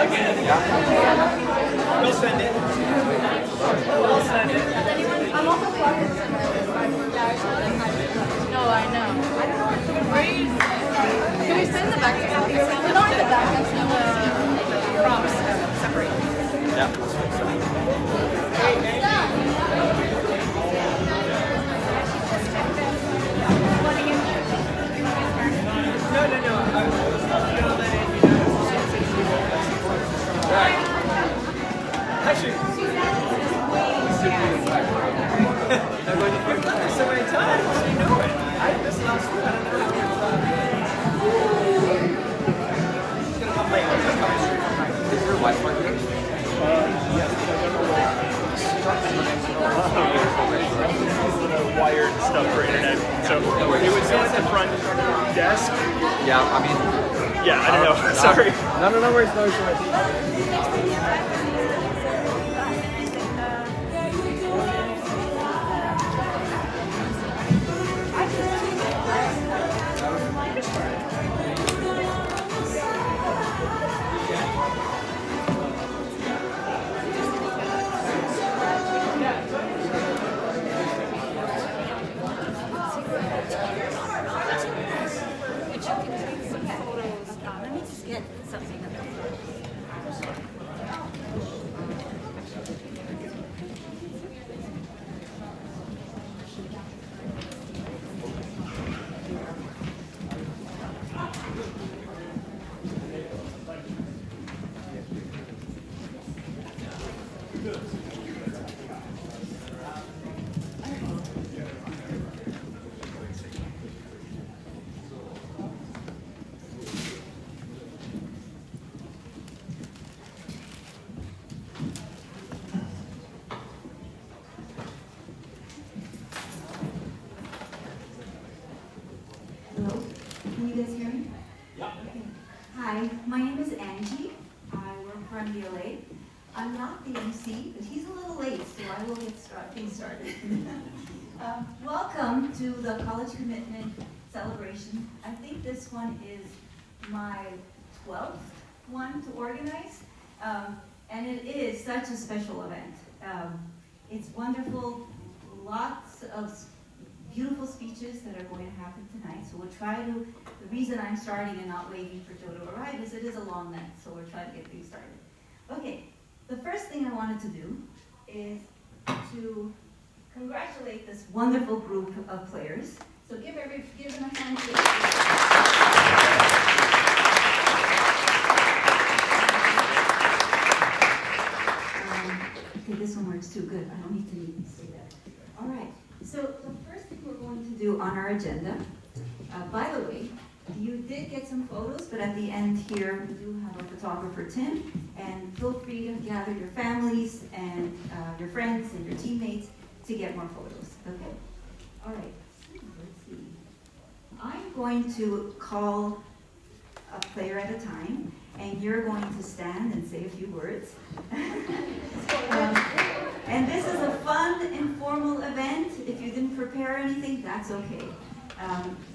Again? Yeah. We'll send it. We'll send it. I'm also plugging. No, I know. Can we send the back? We don't need the back. That's the props separate. Yeah, let's fix that. No. I was gonna let it, Right. Actually, you've done this so many times, you know it. I did this last week. I don't know. It's gonna come later. It's coming straight from my. Is your wife working? Yes. Wired stuff for internet. So it would sit at the front desk. Yeah, I mean. Yeah, I don't know. Sorry. No worries. No worries. Let me just get something. Hello, can you guys hear me? Yeah. Okay. Hi, my name is Angie. I work for MVLA. I'm not the MC, but he's a little late, so I will get things started. Welcome to the College Commitment Celebration. I think this one is my 12th one to organize, and it is such a special event. It's wonderful, lots of beautiful speeches that are going to happen tonight. So we'll try to, the reason I'm starting and not waiting for Joe to arrive is it is a long night, so we're trying to get things started. Okay, the first thing I wanted to do is to congratulate this wonderful group of players. So give them a hand. Okay, this one works too good. I don't need to say that. All right. So the first thing we're going to do on our agenda, by the way, you did get some photos, but at the end here, we do have a photographer, Tim, and feel free to gather your families and your friends and your teammates to get more photos, okay? All right, let's see. I'm going to call a player at a time, and you're going to stand and say a few words. And this is a fun, informal event. If you didn't prepare anything, that's okay.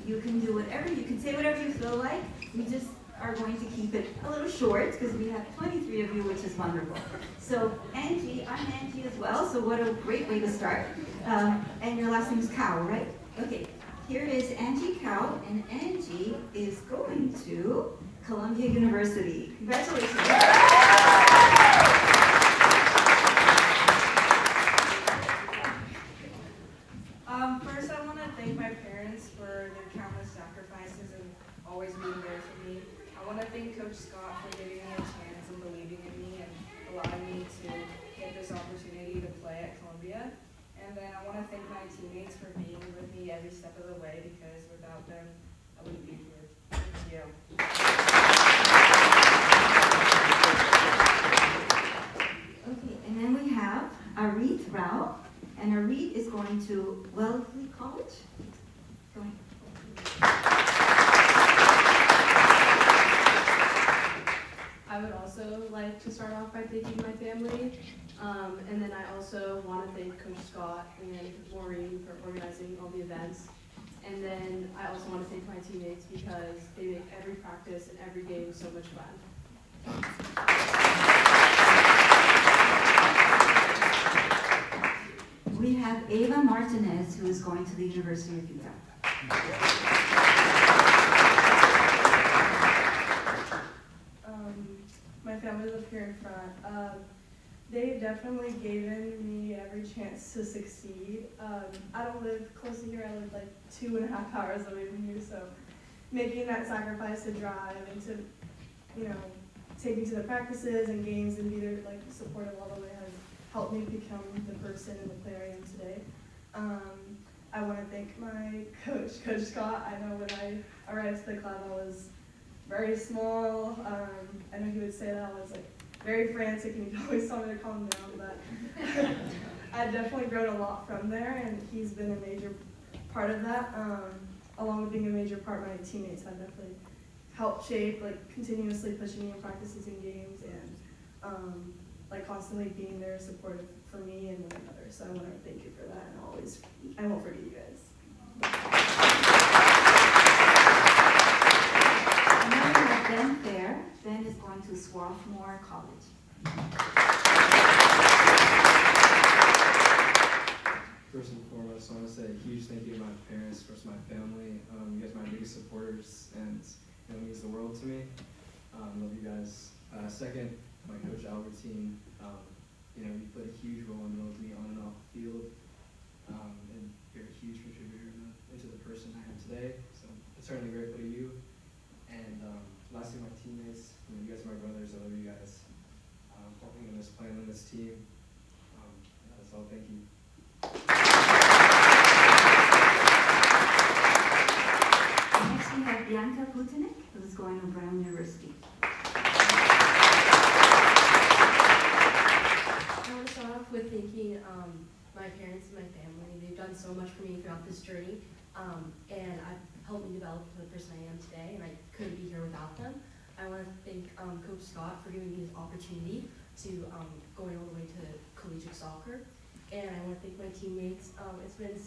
You can do whatever, you can say whatever you feel like. We just are going to keep it a little short because we have 23 of you, which is wonderful. So Angie, I'm Angie as well, so what a great way to start. And your last name is Cow, right? Okay, here is Angie Cow, and Angie is going to Columbia University. Congratulations. First, I want to thank my parents for their countless sacrifices and always being there for me. I want to thank Coach Scott for giving me a chance and believing in me and allowing me to get this opportunity to play at Columbia. And then I want to thank my teammates for being with me every step of the way, because without them, I wouldn't be here. Thank you. Okay, and then we have Arit Rao, and Arit is going to Wellesley College. Go ahead. I would also like to start off by thanking my family, and then I also want to thank Coach Scott and Maureen for organizing all the events. And then I also want to thank my teammates because they make every practice and every game so much fun. who is going to the University of Utah. My family's up here in front. They've definitely given me every chance to succeed. I don't live close to here. I live like 2.5 hours away from here, so making that sacrifice to drive and to, take me to the practices and games and be there like supportive all the way has helped me become the person and the player I am today. I want to thank my coach, Coach Scott. I know when I arrived to the club, I was very small. I know he would say that I was like very frantic, and he always told me to calm down. But I've definitely grown a lot from there, and he's been a major part of that. Along with being a major part, my teammates have definitely helped shape, like continuously pushing me in practices and games, and like constantly being there supportive for me and one another. So I want to thank you for that, and I won't forget you guys. And then we have Ben Fair. Ben is going to Swarthmore College. First and foremost, I want to say a huge thank you to my parents, first my family. You guys are my biggest supporters, and it means the world to me. Love you guys. Second, my coach Albertine. You played a huge role in building me on and off the field, and you're a huge contributor into the person I am today. So I'm certainly grateful to you. And lastly, my teammates. You guys are my brothers. I love you guys. Helping in this plan and this team. That's all. Thank you. Next we have Bianca Putinik, who is going to Brown University. I want to start off with thanking my parents and my family. They've done so much for me throughout this journey, and I've helped me develop the person I am today, and I couldn't be here without them. I want to thank Coach Scott for giving me this opportunity to going all the way to collegiate soccer. And I want to thank my teammates. It's been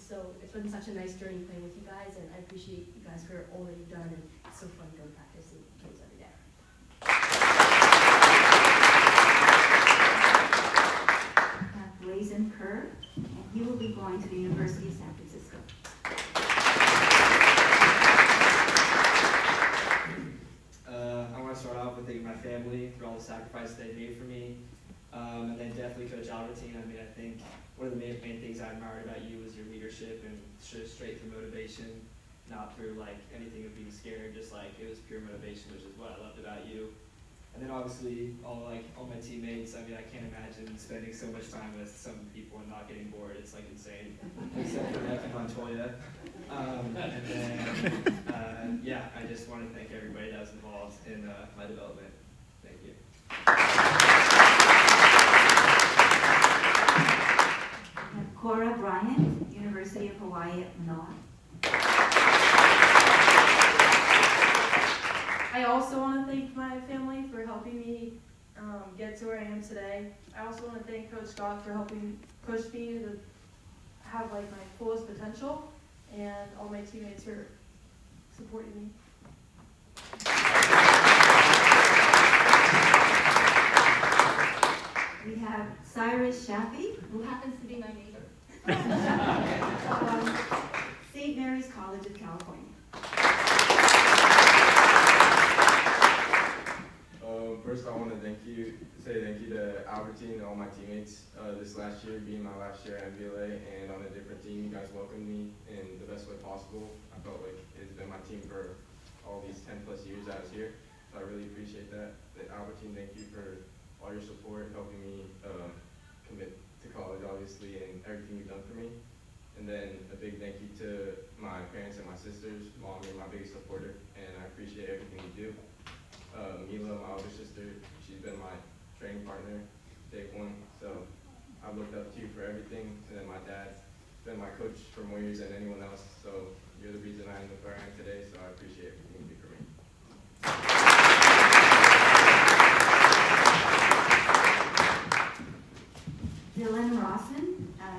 such a nice journey playing with you guys, and I appreciate you guys for all that you've done, and it's so fun to go to practice and games every day. Blazon Kerr, and he will be going to the University of San Francisco. I want to start off with thanking my family for all the sacrifices they made for me, and then definitely Coach Albertine. I think one of the main things I admired about you was your leadership and straight through motivation, not through like anything of being scared, just like it was pure motivation, which is what I loved about you. And then obviously all my teammates. I can't imagine spending so much time with some people and not getting bored. It's like insane, except for Nick and Montoya. And then I just want to thank everybody that was involved in my development. Thank you. Cora Bryant, University of Hawaii at Manoa. I also want to thank my family for helping me get to where I am today. I also want to thank Coach Scott for helping push me to have like my fullest potential, and all my teammates for supporting me. We have Cyrus Shafi, Who happens to be my neighbor. St. Mary's College of California. First, I want to say thank you to Albertine and all my teammates. This last year being my last year at MVLA and on a different team, you guys welcomed me in the best way possible. I felt like it's been my team for all these 10+ years I was here, so I really appreciate that. Albertine, thank you for all your support, helping me commit to college, obviously, and everything you've done for me. And then a big thank you to my parents and my sisters. Mom, you're my biggest supporter, and I appreciate everything you do. Mila, my older sister, she's been my training partner, day one, so I've looked up to you for everything. And then my dad's been my coach for more years than anyone else, so you're the reason I am the player I am today, so I appreciate everything you do for me. Dylan Rawson,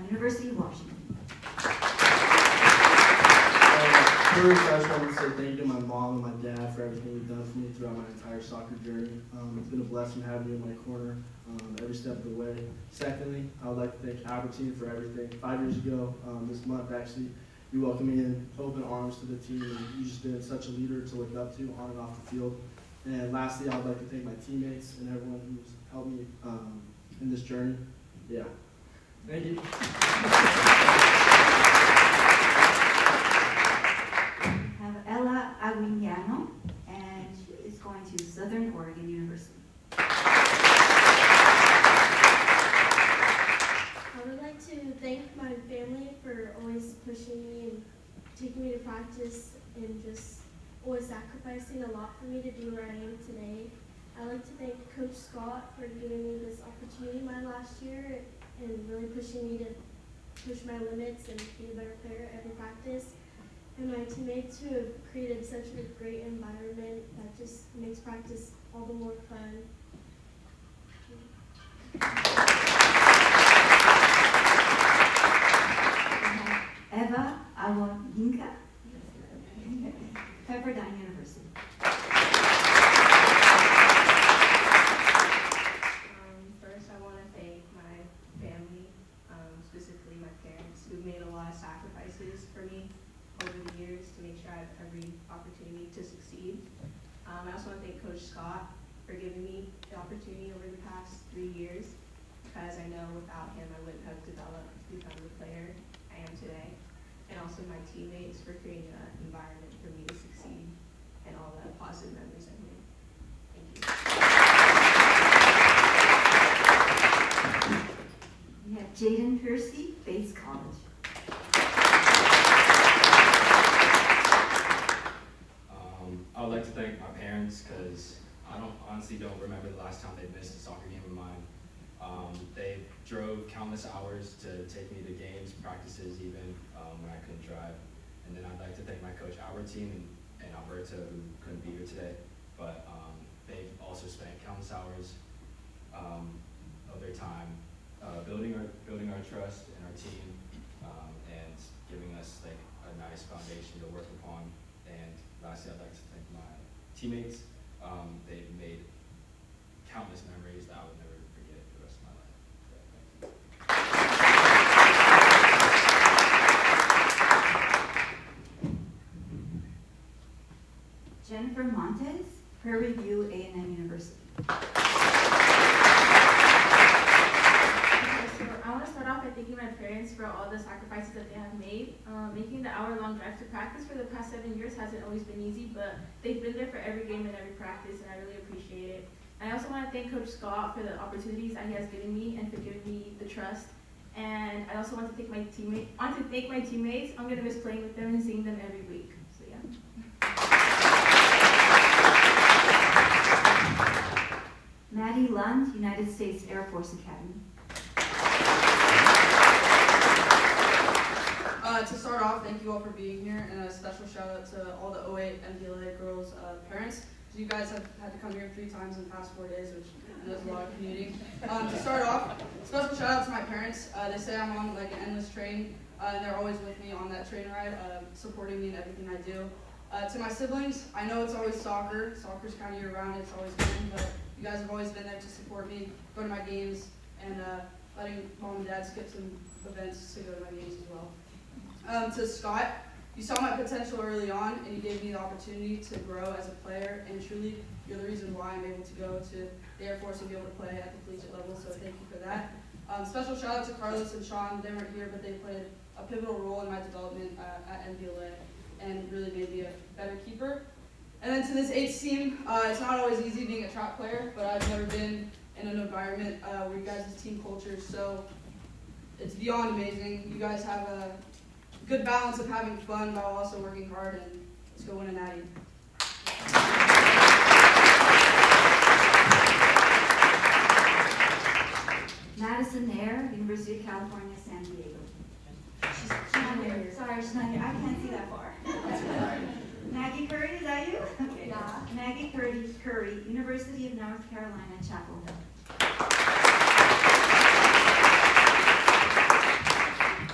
University of Washington. First, I just want to say thank you to my mom and my dad for everything you've done for me throughout throughout my entire soccer journey. It's been a blessing having you in my corner every step of the way. Secondly, I would like to thank Albertine for everything. 5 years ago, this month actually, you welcomed me in open arms to the team, and you've just been such a leader to look up to on and off the field. And lastly, I would like to thank my teammates and everyone who's helped me in this journey. Yeah. Thank you. We have Ella Aguiniano, and she is going to Southern Oregon University. I would like to thank my family for always pushing me and taking me to practice and just always sacrificing a lot for me to be where I am today. I'd like to thank Coach Scott for giving me this opportunity my last year and really pushing me to push my limits and be a better player at every practice. And my teammates who have created such a great environment that just makes practice all the more fun. Eva Awodinka, Pepperdine University. First, I want to thank my family, specifically my parents, who've made a lot of sacrifices for me over the years to make sure I have every opportunity to succeed. I also want to thank Coach Scott for giving me the opportunity over the past 3 years, because I know without him I wouldn't have developed to become the player I am today. And also my teammates for creating an environment for me to succeed and all the positive memories I've made. Thank you. We have Jaden Piercy, Bates College. I would like to thank my parents because I honestly don't remember the last time they missed a soccer game of mine. They drove countless hours to take me to games, practices even, when I couldn't drive. And then I'd like to thank my coach Albertine and Alberta, who couldn't be here today. But they've also spent countless hours of their time building our trust in our team and giving us like a nice foundation to work upon. And lastly, I'd like to thank my teammates. They've made countless memories that I would never forget the rest of my life. So, thank you. Jennifer Montes, Prairie View A&M University. I want to start off by thanking my parents for all the sacrifices that they have made. Making the hour-long drive to practice for the past 7 years hasn't always been easy, but they've been there for every game and every practice, and I really appreciate it. And I also want to thank Coach Scott for the opportunities that he has given me and for giving me the trust. And I also want to thank my teammates. I'm going to miss playing with them and seeing them every week. So yeah. Maddie Lund, United States Air Force Academy. To start off, thank you all for being here, and a special shout out to all the 08 MVLA girls' parents. You guys have had to come here 3 times in the past 4 days, which I know is a lot of commuting. To start off, special shout out to my parents. They say I'm on like an endless train, and they're always with me on that train ride, supporting me in everything I do. To my siblings, I know it's always soccer. Soccer's kind of year-round, it's always been, but you guys have always been there to support me, go to my games, and letting mom and dad skip some events to go to my games as well. To Scott, you saw my potential early on, and you gave me the opportunity to grow as a player, and truly, you're the reason why I'm able to go to the Air Force and be able to play at the collegiate level, so thank you for that. Special shout out to Carlos and Sean. They weren't here, but they played a pivotal role in my development at MVLA and really made me a better keeper. And then to this H team, it's not always easy being a track player, but I've never been in an environment where you guys' team culture is so, it's beyond amazing. You guys have a good balance of having fun while also working hard, and let's go win a natty. Madison Nair, University of California, San Diego. She's not here. Sorry, she's not here. I can't see that far. Maggie Curry, is that you? Okay. Yeah. Maggie Curry, University of North Carolina, Chapel Hill.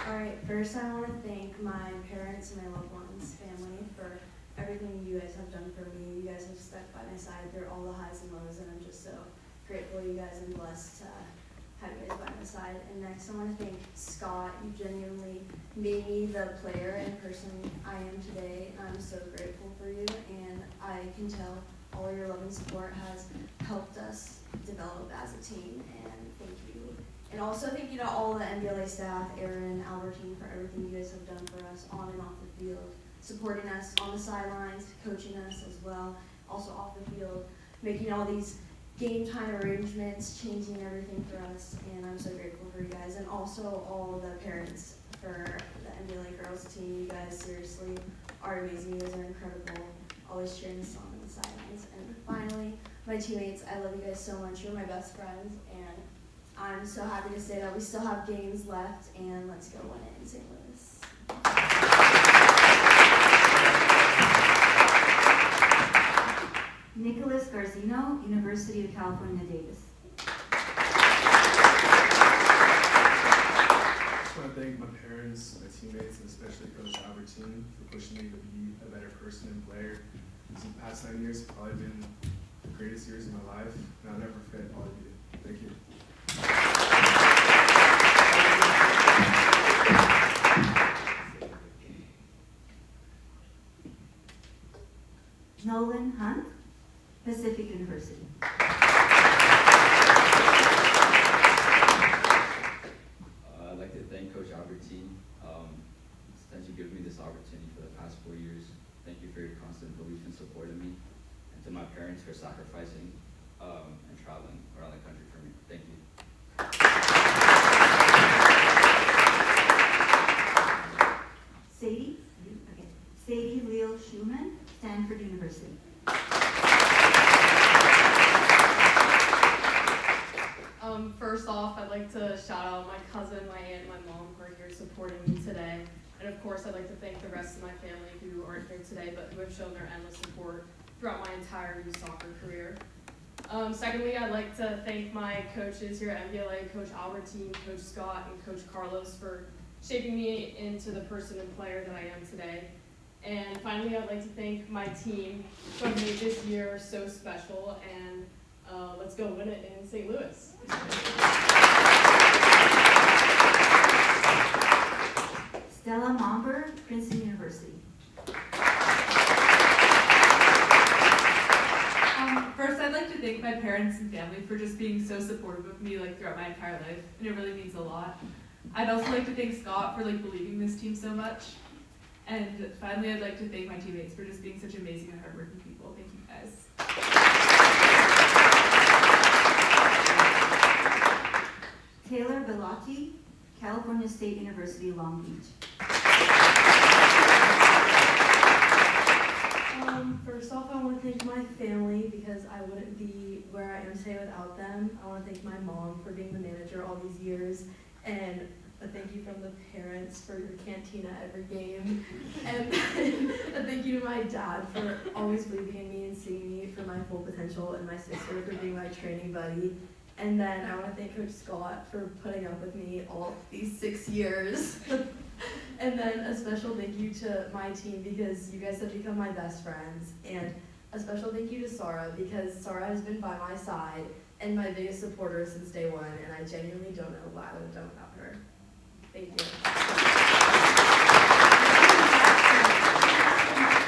Alright, first I want to thank my parents and my loved ones, family, for everything you guys have done for me. You guys guys have stuck by my side through all the highs and lows, and I'm just so grateful you guys and blessed to have you guys by my side. And next, I want to thank Scott. You genuinely made me the player and person I am today. I'm so grateful for you, and I can tell all your love and support has helped us develop as a team, and thank you. And also thank you to all the MVLA staff, Aaron, Albertine, for everything you guys have done for us on and off the field, supporting us on the sidelines, coaching us as well, also off the field, making all these game time arrangements, changing everything for us, and I'm so grateful for you guys. And also all the parents for the MVLA girls team. You guys seriously are amazing. You guys are incredible, always cheering us on the sidelines. And finally, my teammates, I love you guys so much. You're my best friends, and I'm so happy to say that we still have games left, and let's go win it in St. Louis. Nicholas Garzino, University of California, Davis. I just want to thank my parents, my teammates, and especially Coach Albertine for pushing me to be a better person and player. These past 9 years have probably been the greatest years of my life, and I'll never forget all of you. Thank you. Nolan Hunt, Pacific University. I'd like to thank Coach Albertine. Since you given me this opportunity for the past 4 years. Thank you for your constant belief and support in me. And to my parents for sacrificing and traveling around the country for me. Thank you. Sadie Leo Schumann, Stanford University. First off, I'd like to shout out my cousin, my aunt, and my mom who are here supporting me today. And of course, I'd like to thank the rest of my family who aren't here today, but who have shown their endless support throughout my entire youth soccer career. Secondly, I'd like to thank my coaches here at MVLA, Coach Albertine, Coach Scott, and Coach Carlos for shaping me into the person and player that I am today. And finally, I'd like to thank my team who have made this year so special, and let's go win it in St. Louis. Stella Momberg, Princeton University. First, I'd like to thank my parents and family for just being so supportive of me throughout my entire life, and it really means a lot. I'd also like to thank Scott for believing this team so much. And finally, I'd like to thank my teammates for just being such amazing and hardworking people. Thank you guys. Taylor Bellotti, California State University, Long Beach. First off, I want to thank my family because I wouldn't be where I am today without them. I want to thank my mom for being the manager all these years, and a thank you from the parents for your cantina every game, and a thank you to my dad for always believing in me and seeing me for my full potential, and my sister for being my training buddy. And then I want to thank Coach Scott for putting up with me all these 6 years. And then a special thank you to my team because you guys have become my best friends. And a special thank you to Sarah because Sarah has been by my side and my biggest supporter since day one, and I genuinely don't know what I would have done without her. Thank you.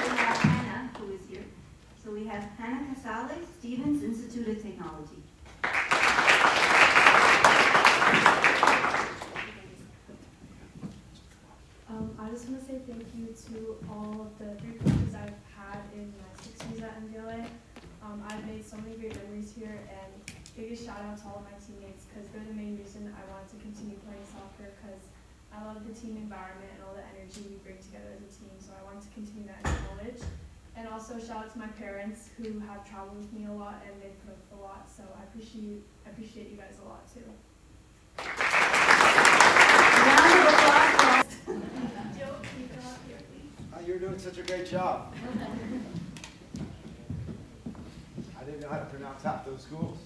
We have Hannah, who is here. So we have Hannah Casales, Stevens Institute of Technology. I just want to say thank you to all of the 3 coaches I've had in my 6 years at MVLA. I've made so many great memories here, and biggest shout out to all of my teammates because they're the main reason I wanted to continue playing soccer because I love the team environment and all the energy we bring together as a team, so I wanted to continue that in college. And also shout out to my parents who have traveled with me a lot and they've put up a lot, so I appreciate you guys a lot too. Round of applause. Joe, can you come up here, please? You're doing such a great job. I didn't know how to pronounce half those schools.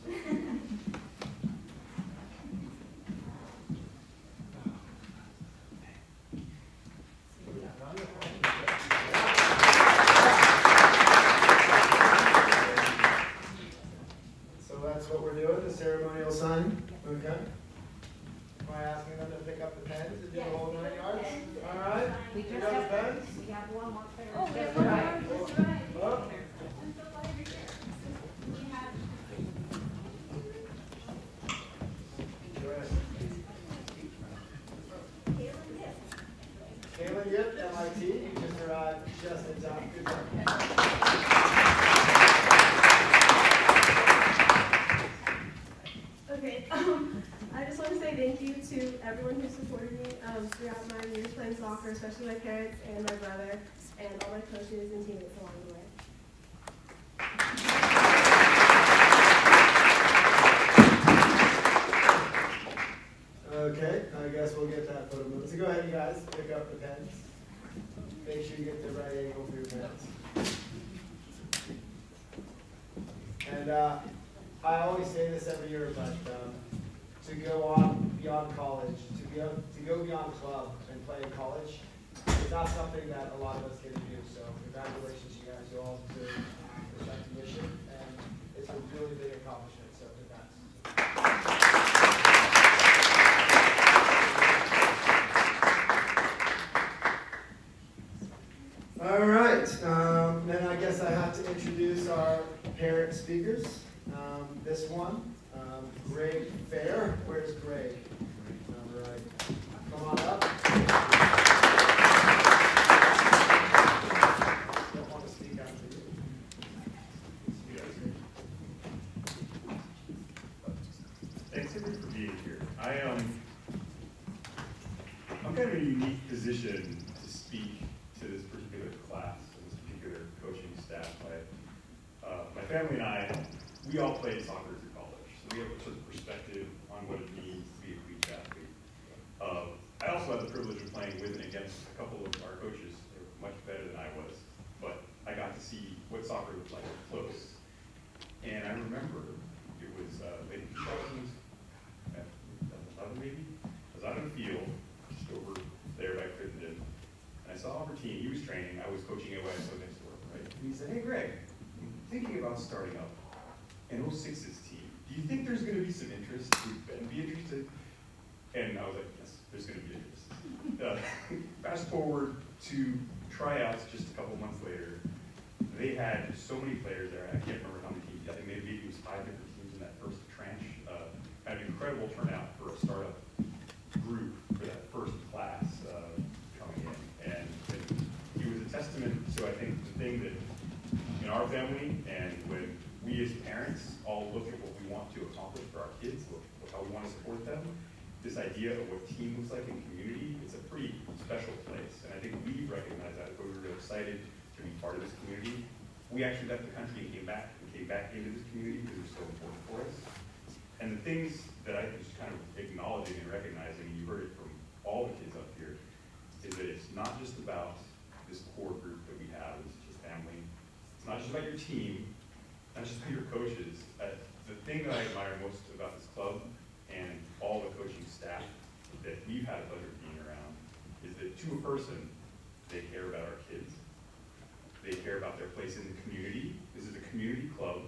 signing? Okay. Am I asking them to pick up the pens and do the whole 9 yards? All right. We Pick just up have the pens. we have one more. Oh, we have one more. Up. Kaylin Yip, MIT. You just arrived just in time. Good job. Okay, I just want to say thank you to everyone who supported me throughout my years playing soccer, especially my parents and my brother, and all my coaches and teammates along the way. Okay, I guess we'll get that photo moved. So go ahead, you guys, pick up the pens. Make sure you get the right angle for your pens. And I always say this every year, but to go on beyond college, to go beyond club and play in college, is not something that a lot of us get to do. So congratulations, you guys. You all deserve this recognition, and it's a really big accomplishment. So congrats. All right, then I guess I have to introduce our parent speakers. This one, Greg Fair. Where's Greg? All right, come on up. Don't want to speak after you. Thanks everybody for being here. I'm kind of in a unique position to speak to this particular class and this particular coaching staff. My family and I, we all played soccer through college, so we have a certain perspective on what it means to be a beach athlete. I also had the privilege of playing with and against a couple of our coaches. They were much better than I was, but I got to see what soccer looked like up close. And I remember it was late 2011 maybe. I was out on the field, just over there by Crittenden, and I saw Albertine. He was training. I was coaching at YSO next door, right? And he said, "Hey, Greg, I'm thinking about starting up an 06's team. Do you think there's going to be some interest? Would Ben be interested?" And I was like, "Yes, there's going to be interest." Fast forward to tryouts just a couple months later. They had so many players there. I can't remember how many teams. I think maybe it was 5 different teams in that first tranche. Had an incredible turnout for a startup group for that first class coming in. And it was a testament to, I think, the thing that in our family and when we as parents all look at what we want to accomplish for our kids, look how we want to support them, this idea of what team looks like in community, it's a pretty special place. And I think we recognize that, but we were excited to be part of this community. We actually left the country and came back into this community because it was so important for us. And the things that I was kind of acknowledging and recognizing, and you heard it from all the kids up here, is that it's not just about this core group that we have, it's just family. It's not just about your team, not just about your coaches. The thing that I admire most about this club and all the coaching staff that we've had a pleasure of being around is that to a person, they care about our kids. They care about their place in the community. This is a community club,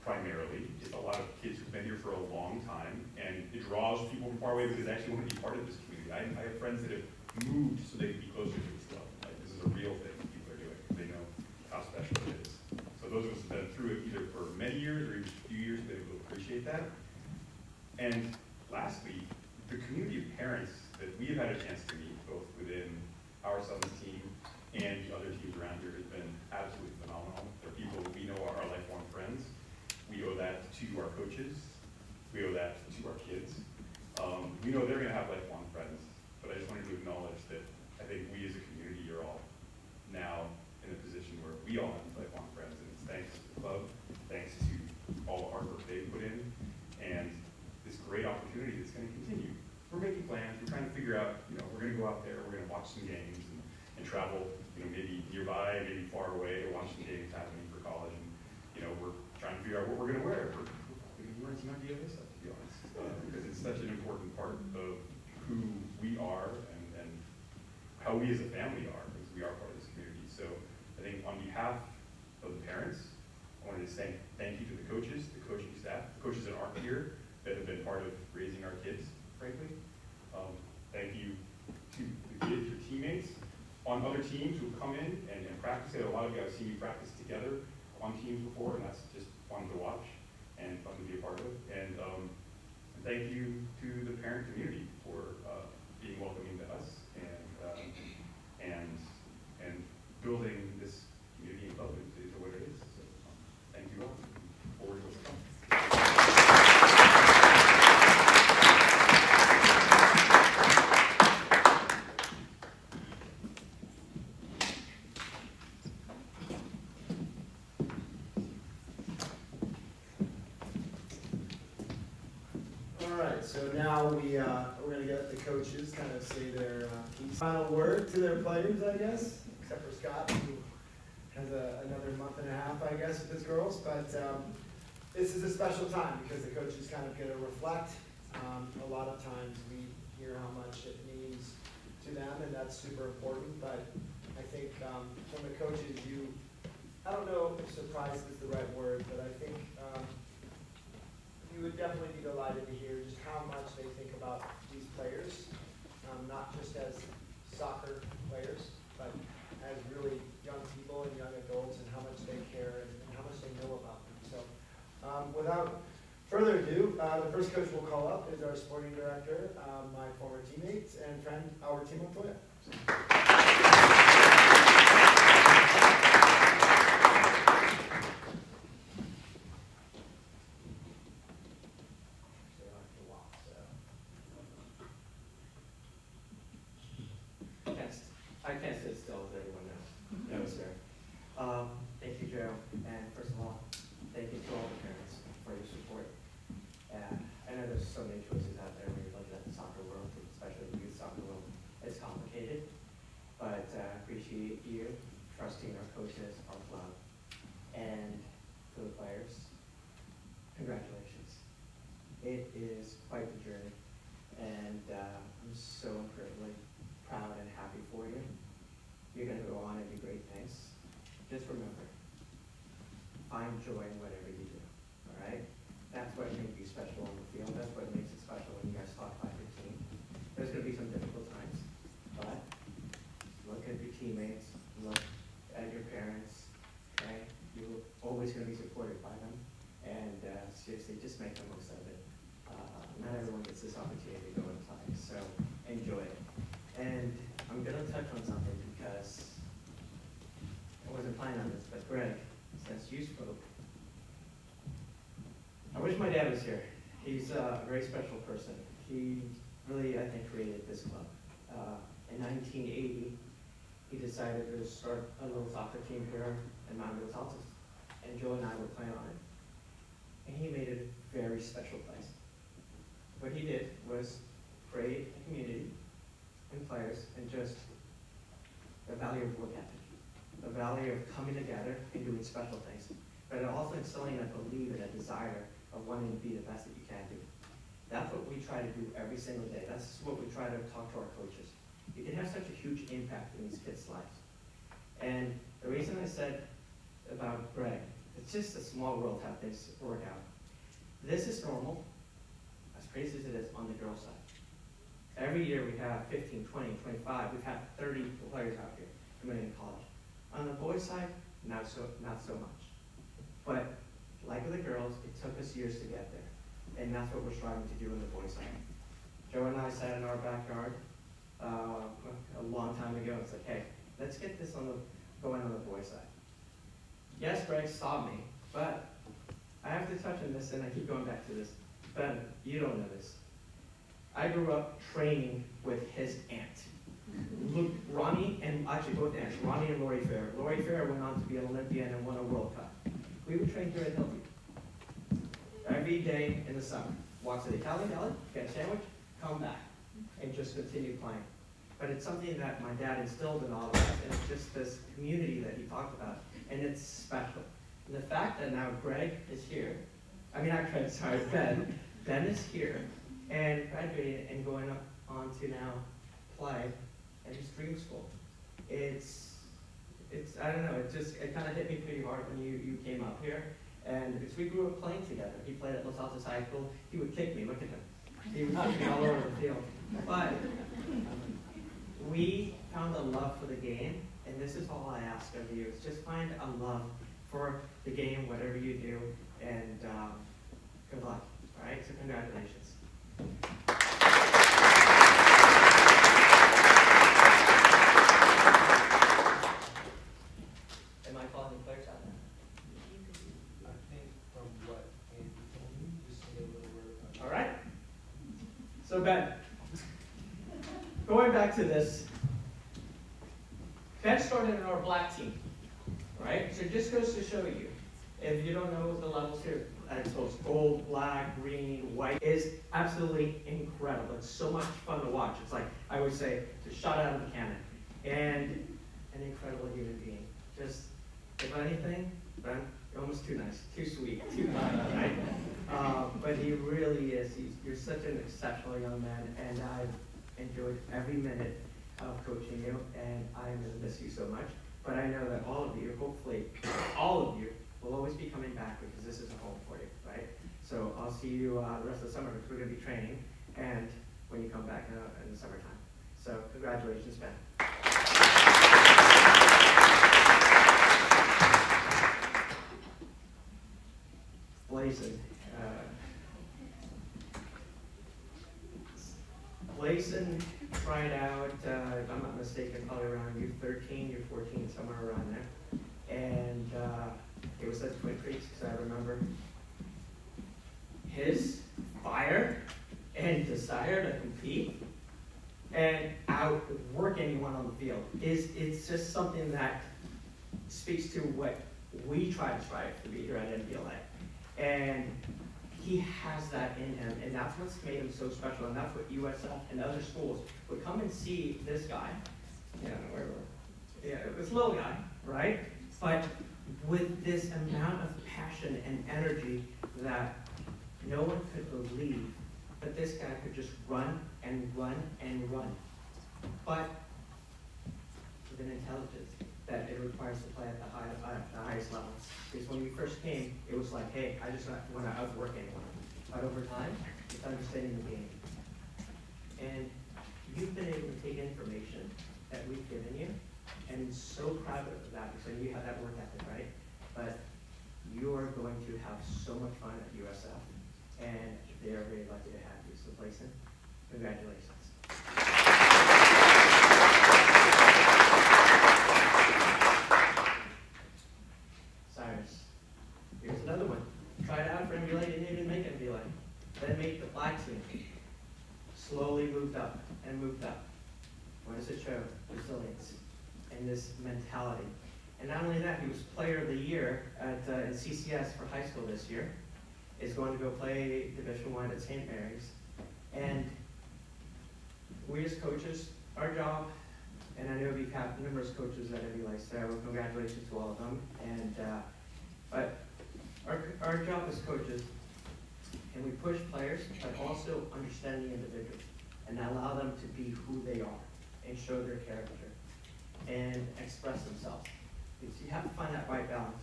primarily. It's a lot of kids who've been here for a long time, and it draws people from far away because they actually want to be part of this community. I have friends that have moved so they can be closer to this club. Like, this is a real thing that people are doing. They know how special it is. So those of us who've been through it either for many years or even a few years have been able to appreciate that. And lastly, the community of parents that we have had a chance to meet, both within our son's team and the other teams around here, has been absolutely phenomenal. They're people that we know are our lifelong friends. We owe that to our coaches. We owe that to our kids. We know they're going to have lifelong friends, but I just wanted to acknowledge that I think we as a community are all now in a position where we all have lifelong friends, and it's thanks to the club, thanks to all the hard work they've put in, and this great opportunity that's going to continue. We're making plans. We're trying to figure out, we're going to go out there, we're going to watch some games and travel, maybe nearby, maybe far away to watch some games happening for college. And, we're trying to figure out what we're going to wear. We're going to be wearing some MVLA stuff, to be honest, because it's such an important part of who we are and how we as a family are, because we are part of this community. So I think on behalf of the parents, I wanted to say thank you to the coaches, the coaching staff, the coaches that aren't here, that have been part of raising our kids, frankly. Thank you to the kids, your teammates, on other teams who've come in and practiced it. A lot of you, I've seen you practice together on teams before, and that's just fun to watch and fun to be a part of. And thank you to the parent community for being welcoming to us and building this community and club into what it is. So, thank you all. Forward to what's to come. All right, so now we're going to get the coaches kind of say their final word to their players, I guess, except for Scott, who has another month and a half, I guess, with his girls. But this is a special time because the coaches kind of get to reflect. A lot of times we hear how much it means to them, and that's super important. But I think from the coaches, I don't know if surprised is the right word, but I think you would definitely be delighted to hear just how much they think about these players, not just as soccer players, but as really young people and young adults, and how much they care and how much they know about them. So without further ado, the first coach we'll call up is our sporting director, my former teammate and friend, Albertine Montoya. I can't sit still, as everyone knows, sir. Thank you, Joe. And first of all, thank you to all the parents for your support. I know there's so many choices out there when you're looking at the soccer world, especially the youth soccer world. It's complicated, but I appreciate you trusting our coaches, our club, and for the players, congratulations. It is quite the journey, and I'm so incredibly proud and happy for you. You're going to go on and do great things. Just remember, find joy in whatever you do, all right? That's what makes you special on the field. That's what makes it special when you guys talk about your team. There's going to be some difficult times, but look at your teammates, look at your parents, okay? You're always going to be supported by them, and seriously, just make the most of it. Not everyone gets this opportunity to go and play, so enjoy it. And I'm going to touch on something because I wasn't planning on this, but Greg, since you spoke, I wish my dad was here. He's a very special person. He really, I think, created this club. In 1980, he decided to start a little soccer team here in Mount Altus, and Joe and I were playing on it. And he made it a very special place. What he did was create a community and players, and just the value of work ethic, the value of coming together and doing special things, but also instilling a belief and a desire of wanting to be the best that you can do. That's what we try to do every single day. That's what we try to talk to our coaches. You can have such a huge impact in these kids' lives. And the reason I said about Greg, it's just a small world how things work out. This is normal, as crazy as it is, on the girls' side. Every year we have 15, 20, 25. We've had 30 players out here coming in college. On the boys' side, not so much. But like with the girls, it took us years to get there. And that's what we're striving to do on the boys' side. Joe and I sat in our backyard a long time ago. It's like, hey, let's get this going on the boys' side. Yes, Greg saw me, but I have to touch on this, and I keep going back to this. Ben, you don't know this. I grew up training with his aunt. Look, Ronnie, and actually both aunts, Ronnie and Lori Fair. Lori Fair went on to be an Olympian and won a World Cup. We would train here at Hillview every day in the summer. Walk to the Italian Deli, get a sandwich, come back, and just continue playing. But it's something that my dad instilled in all of us, and it's just this community that he talked about, and it's special. And the fact that now Greg is here, Ben is here, and graduating and going on to now play at his dream school. It's I don't know, it kind of hit me pretty hard when you came up here, And because we grew up playing together. He played at Los Altos High School. He would kick me. Look at him. He would kick me all over the field. But we found a love for the game, and this is all I ask of you, is just find a love for the game, whatever you do, and good luck. All right, so congratulations. Am I calling the players out now? I think from what Andy told me, just say a little word about it. All right. So Ben, going back to this, Ben started in our black team, right? So it just goes to show you, if you don't know the levels here, so it's gold, black, green, white, is absolutely incredible. It's so much fun to watch. It's like, I would say, it's a shot out of a cannon. And an incredible human being. Just, if anything, Ben, you're almost too nice, too sweet, too kind, right? But he really is. You're such an exceptional young man, and I've enjoyed every minute of coaching you, and I'm going to miss you so much. But I know that all of you, hopefully, all of you, will always be coming back because this is a home for you, right? So I'll see you the rest of the summer because we're going to be training, and when you come back in the summertime. So congratulations, Ben. Blazon. Blazon tried out, if I'm not mistaken, probably around U13, U14, somewhere around there. And it was at Twin Creeks, because I remember his fire and desire to compete and outwork anyone on the field. It's just something that speaks to what we try to strive to be here at MVLA. And he has that in him, and that's what's made him so special, and that's what USF and other schools would come and see this guy, this little guy, right? But with this amount of passion and energy that no one could believe that this guy could just run and run and run. But with an intelligence that it requires to play at the highest levels. Because when we first came, it was like, hey, I just want to outwork anyone. But over time, it's understanding the game. And you've been able to take information that we've given you, and so proud of that, because you have that work ethic, right? But you're going to have so much fun at USF, and they are very lucky to have you. So, Blazon, congratulations. Cyrus, here's another one. Tried out for MVLA, didn't even make MVLA. Then made the black team. Slowly moved up and moved up. What does it show? Resilience and this mentality. And not only that, he was player of the year at in CCS for high school this year. Is going to go play Division I at St. Mary's. And we as coaches, our job, and I know we've had numerous coaches at MVLA, so congratulations to all of them. And but our job as coaches, and we push players, but also understand the individual and allow them to be who they are and show their character and express themselves. Because you have to find that right balance.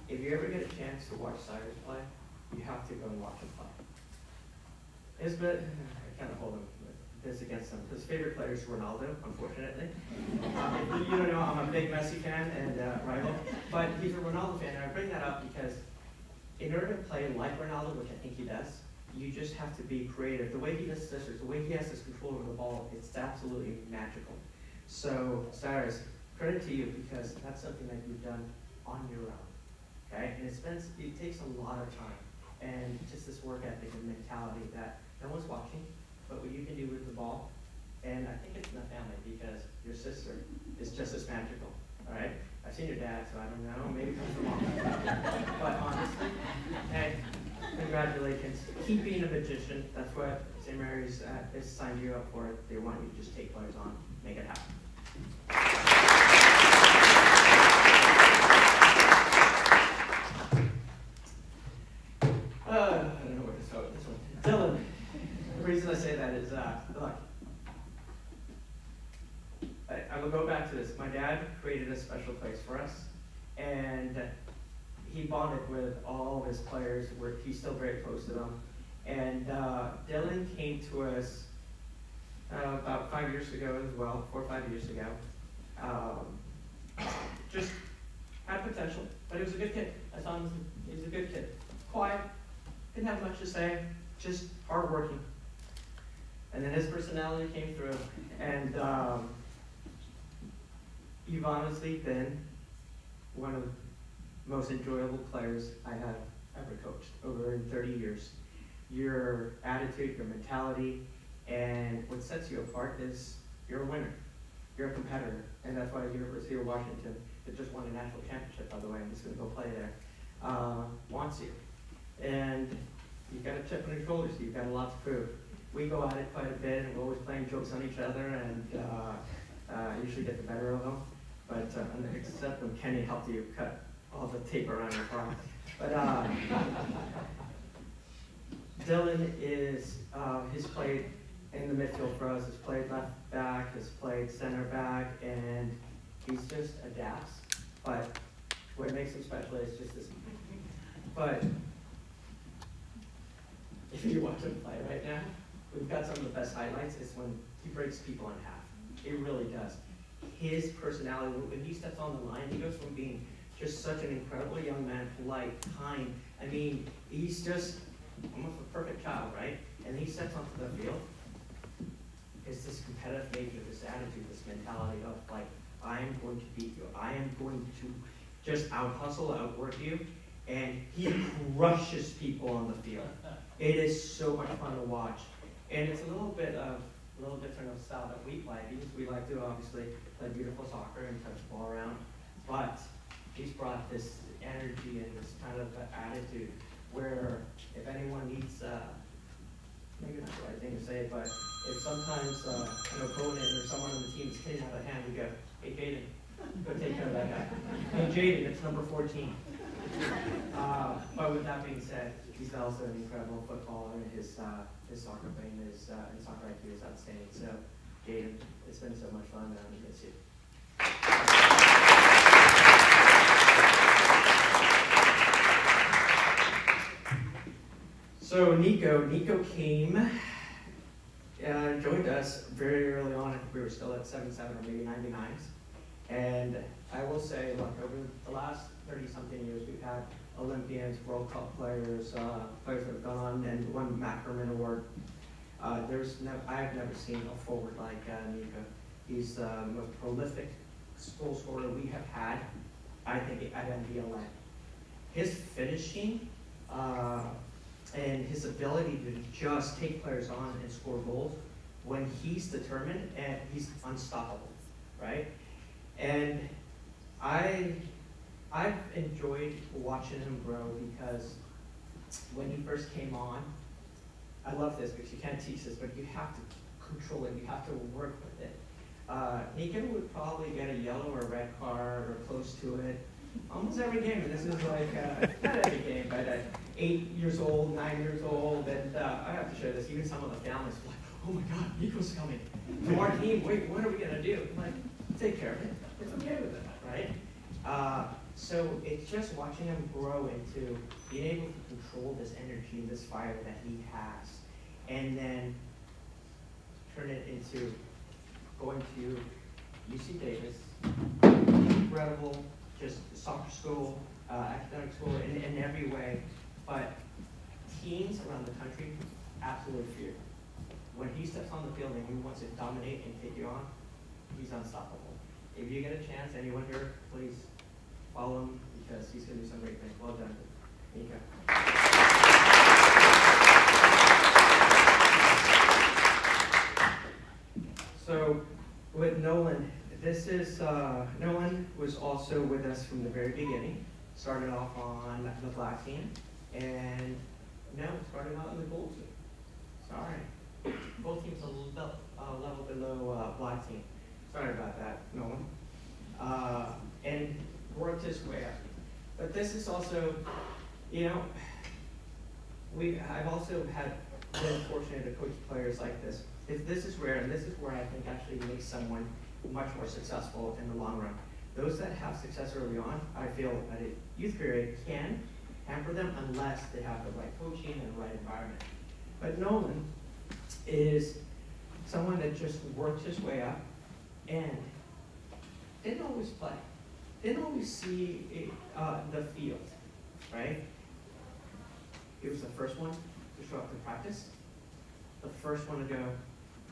If you ever get a chance to watch Cyrus play, you have to go and watch him play. I kind of hold him this against him. His favorite player is Ronaldo, unfortunately. If you don't know, I'm a big Messi fan and rival, but he's a Ronaldo fan, and I bring that up because in order to play like Ronaldo, which I think he does, you just have to be creative. The way he does scissors, the way he has this control over the ball, it's absolutely magical. So, Cyrus, credit to you because that's something that you've done on your own. Okay? And it takes a lot of time and just this work ethic and mentality that no one's watching, but what you can do with the ball. And I think it's in the family because your sister is just as magical. All right? I've seen your dad, so I don't know. Maybe it comes from mom. But honestly, hey, congratulations. Keep being a magician. That's what St. Mary's has signed you up for. They want you to just take players on, make it happen. I don't know where to start with this one. Dylan, the reason I say that is, look, I will go back to this. My dad created a special place for us, and he bonded with all of his players. He's still very close to them. And Dylan came to us about 5 years ago as well, 4 or 5 years ago. Just had potential, but he was a good kid. I saw him, he was a good kid. Quiet, didn't have much to say, just hardworking. And then his personality came through, and you've honestly been one of the most enjoyable players I have ever coached over 30 years. Your attitude, your mentality, and what sets you apart is you're a winner. You're a competitor, and that's why the University of Washington, that just won a national championship, by the way, I'm just going to go play there, wants you. And you've got a chip on your shoulders, you've got a lot to prove. We go at it quite a bit, and we're always playing jokes on each other, and usually get the better of them. But except when Kenny helped you cut all the tape around your car. But Dylan he's played in the midfield for us, has played left back, has played center back, and he's just adapts. But what makes him special is just this. But if you watch him play right now, we've got some of the best highlights. Is when he breaks people in half. It really does. His personality, when he steps on the line, he goes from being just such an incredible young man, polite, kind. I mean, he's just almost a perfect child, right? And he steps onto the field. It's this competitive nature, this attitude, this mentality of like, I am going to beat you. I am going to just out-hustle, outwork you. And he crushes people on the field. It is so much fun to watch. And it's a little different of style that we play, because we like to obviously play beautiful soccer and touch the ball around. But he's brought this energy and this kind of attitude where if anyone needs, maybe not the right thing to say, but if sometimes an opponent or someone on the team is hitting out of hand, we go, hey Jaden, go take care of that guy. Hey Jaden, it's number 14. But with that being said, he's also an incredible footballer, and his soccer brain and soccer IQ is outstanding. So, Jaden, it's been so much fun, and I'm going to miss you. So Nico came, joined us very early on. I think we were still at 7-7 or maybe 99s. And I will say, look, over the last 30-something years, we've had Olympians, World Cup players, players that have gone on and won Mackerman Award. I've never seen a forward like Nico. He's the most prolific goal scorer we have had, I think, at MVLA. His finishing and his ability to just take players on and score goals, when he's determined, and he's unstoppable, right? And I've enjoyed watching him grow, because when he first came on, I love this because you can't teach this, but you have to control it, you have to work with it. Nico would probably get a yellow or red card or close to it almost every game, and this is like, not every game, but at 8 years old, 9 years old, and I have to share this, even some of the families were like, oh my God, Nico's coming to our team, wait, what are we gonna do? I'm like, take care of it, it's okay with it, right? So it's just watching him grow into being able to control this energy and this fire that he has, and then turn it into going to UC Davis, incredible, just soccer school, academic school in every way, but teams around the country absolutely fear. When he steps on the field and he wants to dominate and take you on, he's unstoppable. If you get a chance, anyone here, please follow him, because he's going to do some great things. Well done, Nico. So with Nolan, Nolan was also with us from the very beginning. Started off on the black team, and now started out on the gold team. Sorry, both teams a level below black team. Sorry about that, Nolan. And worked his way up. But this is also, I've also been fortunate to coach players like this. This is where I think actually makes someone much more successful in the long run. those that have success early on, I feel at a youth period can hamper them unless they have the right coaching and the right environment. But Nolan is someone that just worked his way up and didn't always play, didn't always see the field, right? He was the first one to show up to practice, the first one to go,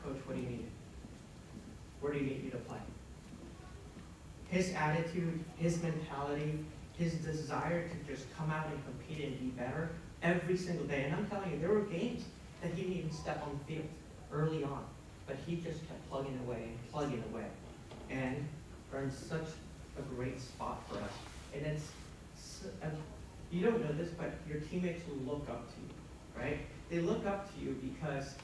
Coach, what do you need? Where do you need me to play? His attitude, his mentality, his desire to just come out and compete and be better every single day. And I'm telling you, there were games that he didn't even step on the field early on, but he just kept plugging away and plugging away. And we're in such a great spot for us. And it's, you don't know this, but your teammates will look up to you, right? They look up to you because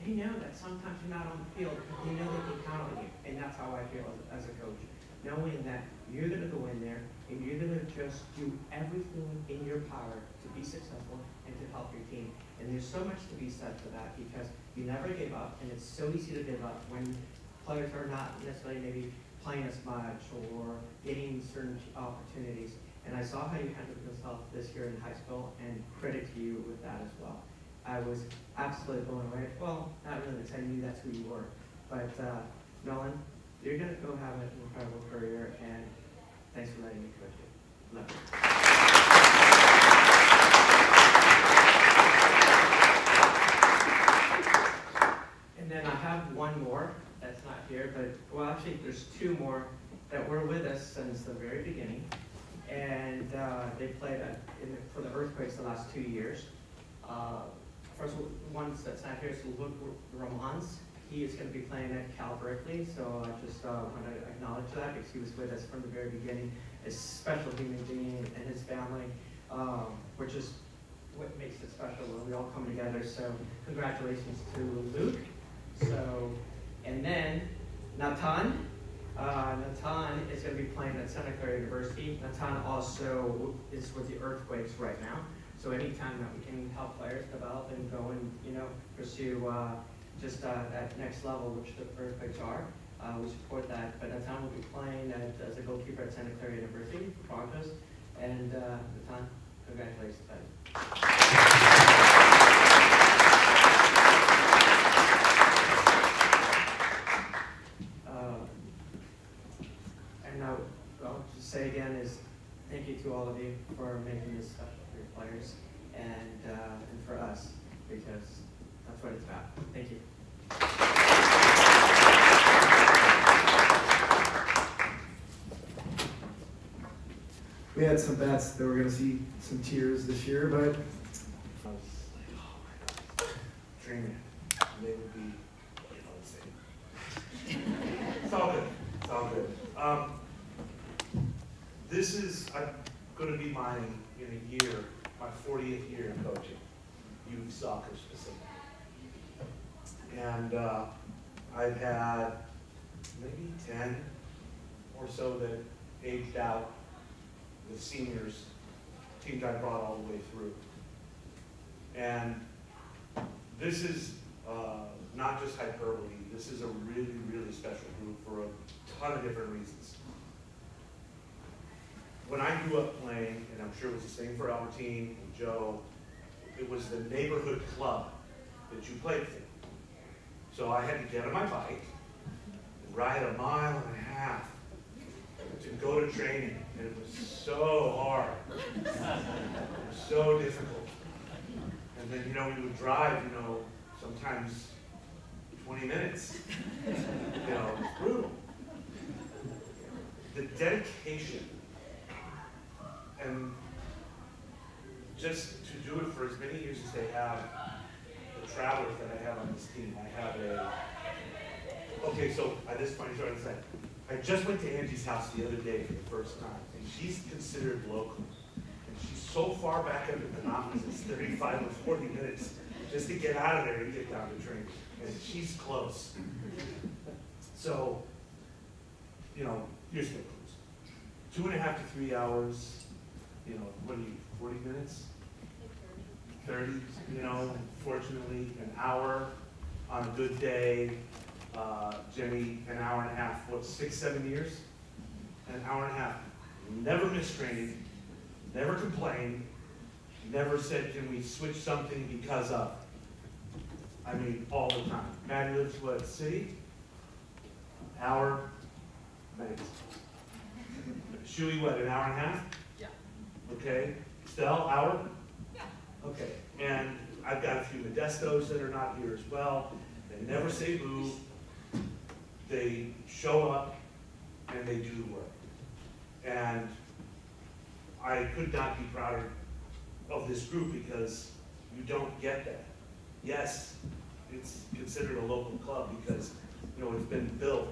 they know that sometimes you're not on the field, but they know they can count on you. And that's how I feel as a coach. Knowing that you're going to go in there and you're going to just do everything in your power to be successful and to help your team. And there's so much to be said for that because you never give up, and it's so easy to give up when players are not necessarily maybe playing as much or getting certain opportunities. And I saw how you handled yourself this year in high school, and credit to you with that as well. I was absolutely blown away. Well, not really, because I knew that's who you were. But Nolan, you're going to go have an incredible career, and thanks for letting me coach you. Love you. And then I have one more that's not here, but, well, actually, there's two more that were with us since the very beginning. And they played for the Earthquakes the last 2 years. First one that's not here is Luke Romans. He is going to be playing at Cal Berkeley, so I just want to acknowledge that because he was with us from the very beginning. A special human being and his family, which is what makes it special when we all come together. So congratulations to Luke. So, and then Natan. Natan is going to be playing at Santa Clara University. Natan also is with the Earthquakes right now. So anytime that we can help players develop and go and, pursue just that next level, which the Earthquakes are, we support that. But Natan will be playing as a goalkeeper at Santa Clara University, Broncos. And Natan, congratulations, buddy. And I'll just say again is thank you to all of you for making this special for your players and for us, because that's what it's about. Thank you. We had some bets that we're going to see some tears this year, but I was like, oh my God, dreaming. They would be, It's all good. It's all good. This is going to be mine in a year, my 40th year in coaching, youth soccer specifically. And I've had maybe 10 or so that aged out with seniors, teams I brought all the way through. And this is not just hyperbole. This is a really, really special group for a ton of different reasons. When I grew up playing, and I'm sure it was the same for Albertine and Joe, it was the neighborhood club that you played for. So I had to get on my bike and ride 1.5 miles to go to training. And it was so hard. It was so difficult. And then, we would drive, sometimes 20 minutes. It was brutal. The dedication and just to do it for as many years as they have, the travelers that I have on this team, I have okay, so at this point, I just went to Angie's house the other day for the first time, and she's considered local. And she's so far back up in the mountains, it's 35 or 40 minutes just to get out of there and get down to training. And she's close. So, you're still close. 2.5 to 3 hours, what are you, 40 minutes? 30, fortunately, an hour on a good day. Jenny, 1.5 hours, 6, 7 years? an hour and a half. Never missed training, never complained, never said, can we switch something because of? I mean, all the time. Maddie lives, what, city? Hour, minutes. Shuey, what, an hour and a half? Yeah. Okay. Stell, hour? Yeah. Okay. And I've got a few Modestos that are not here as well. They never say boo. They show up and they do the work. And I could not be prouder of this group because you don't get that. Yes, it's considered a local club because, you know, it's been built,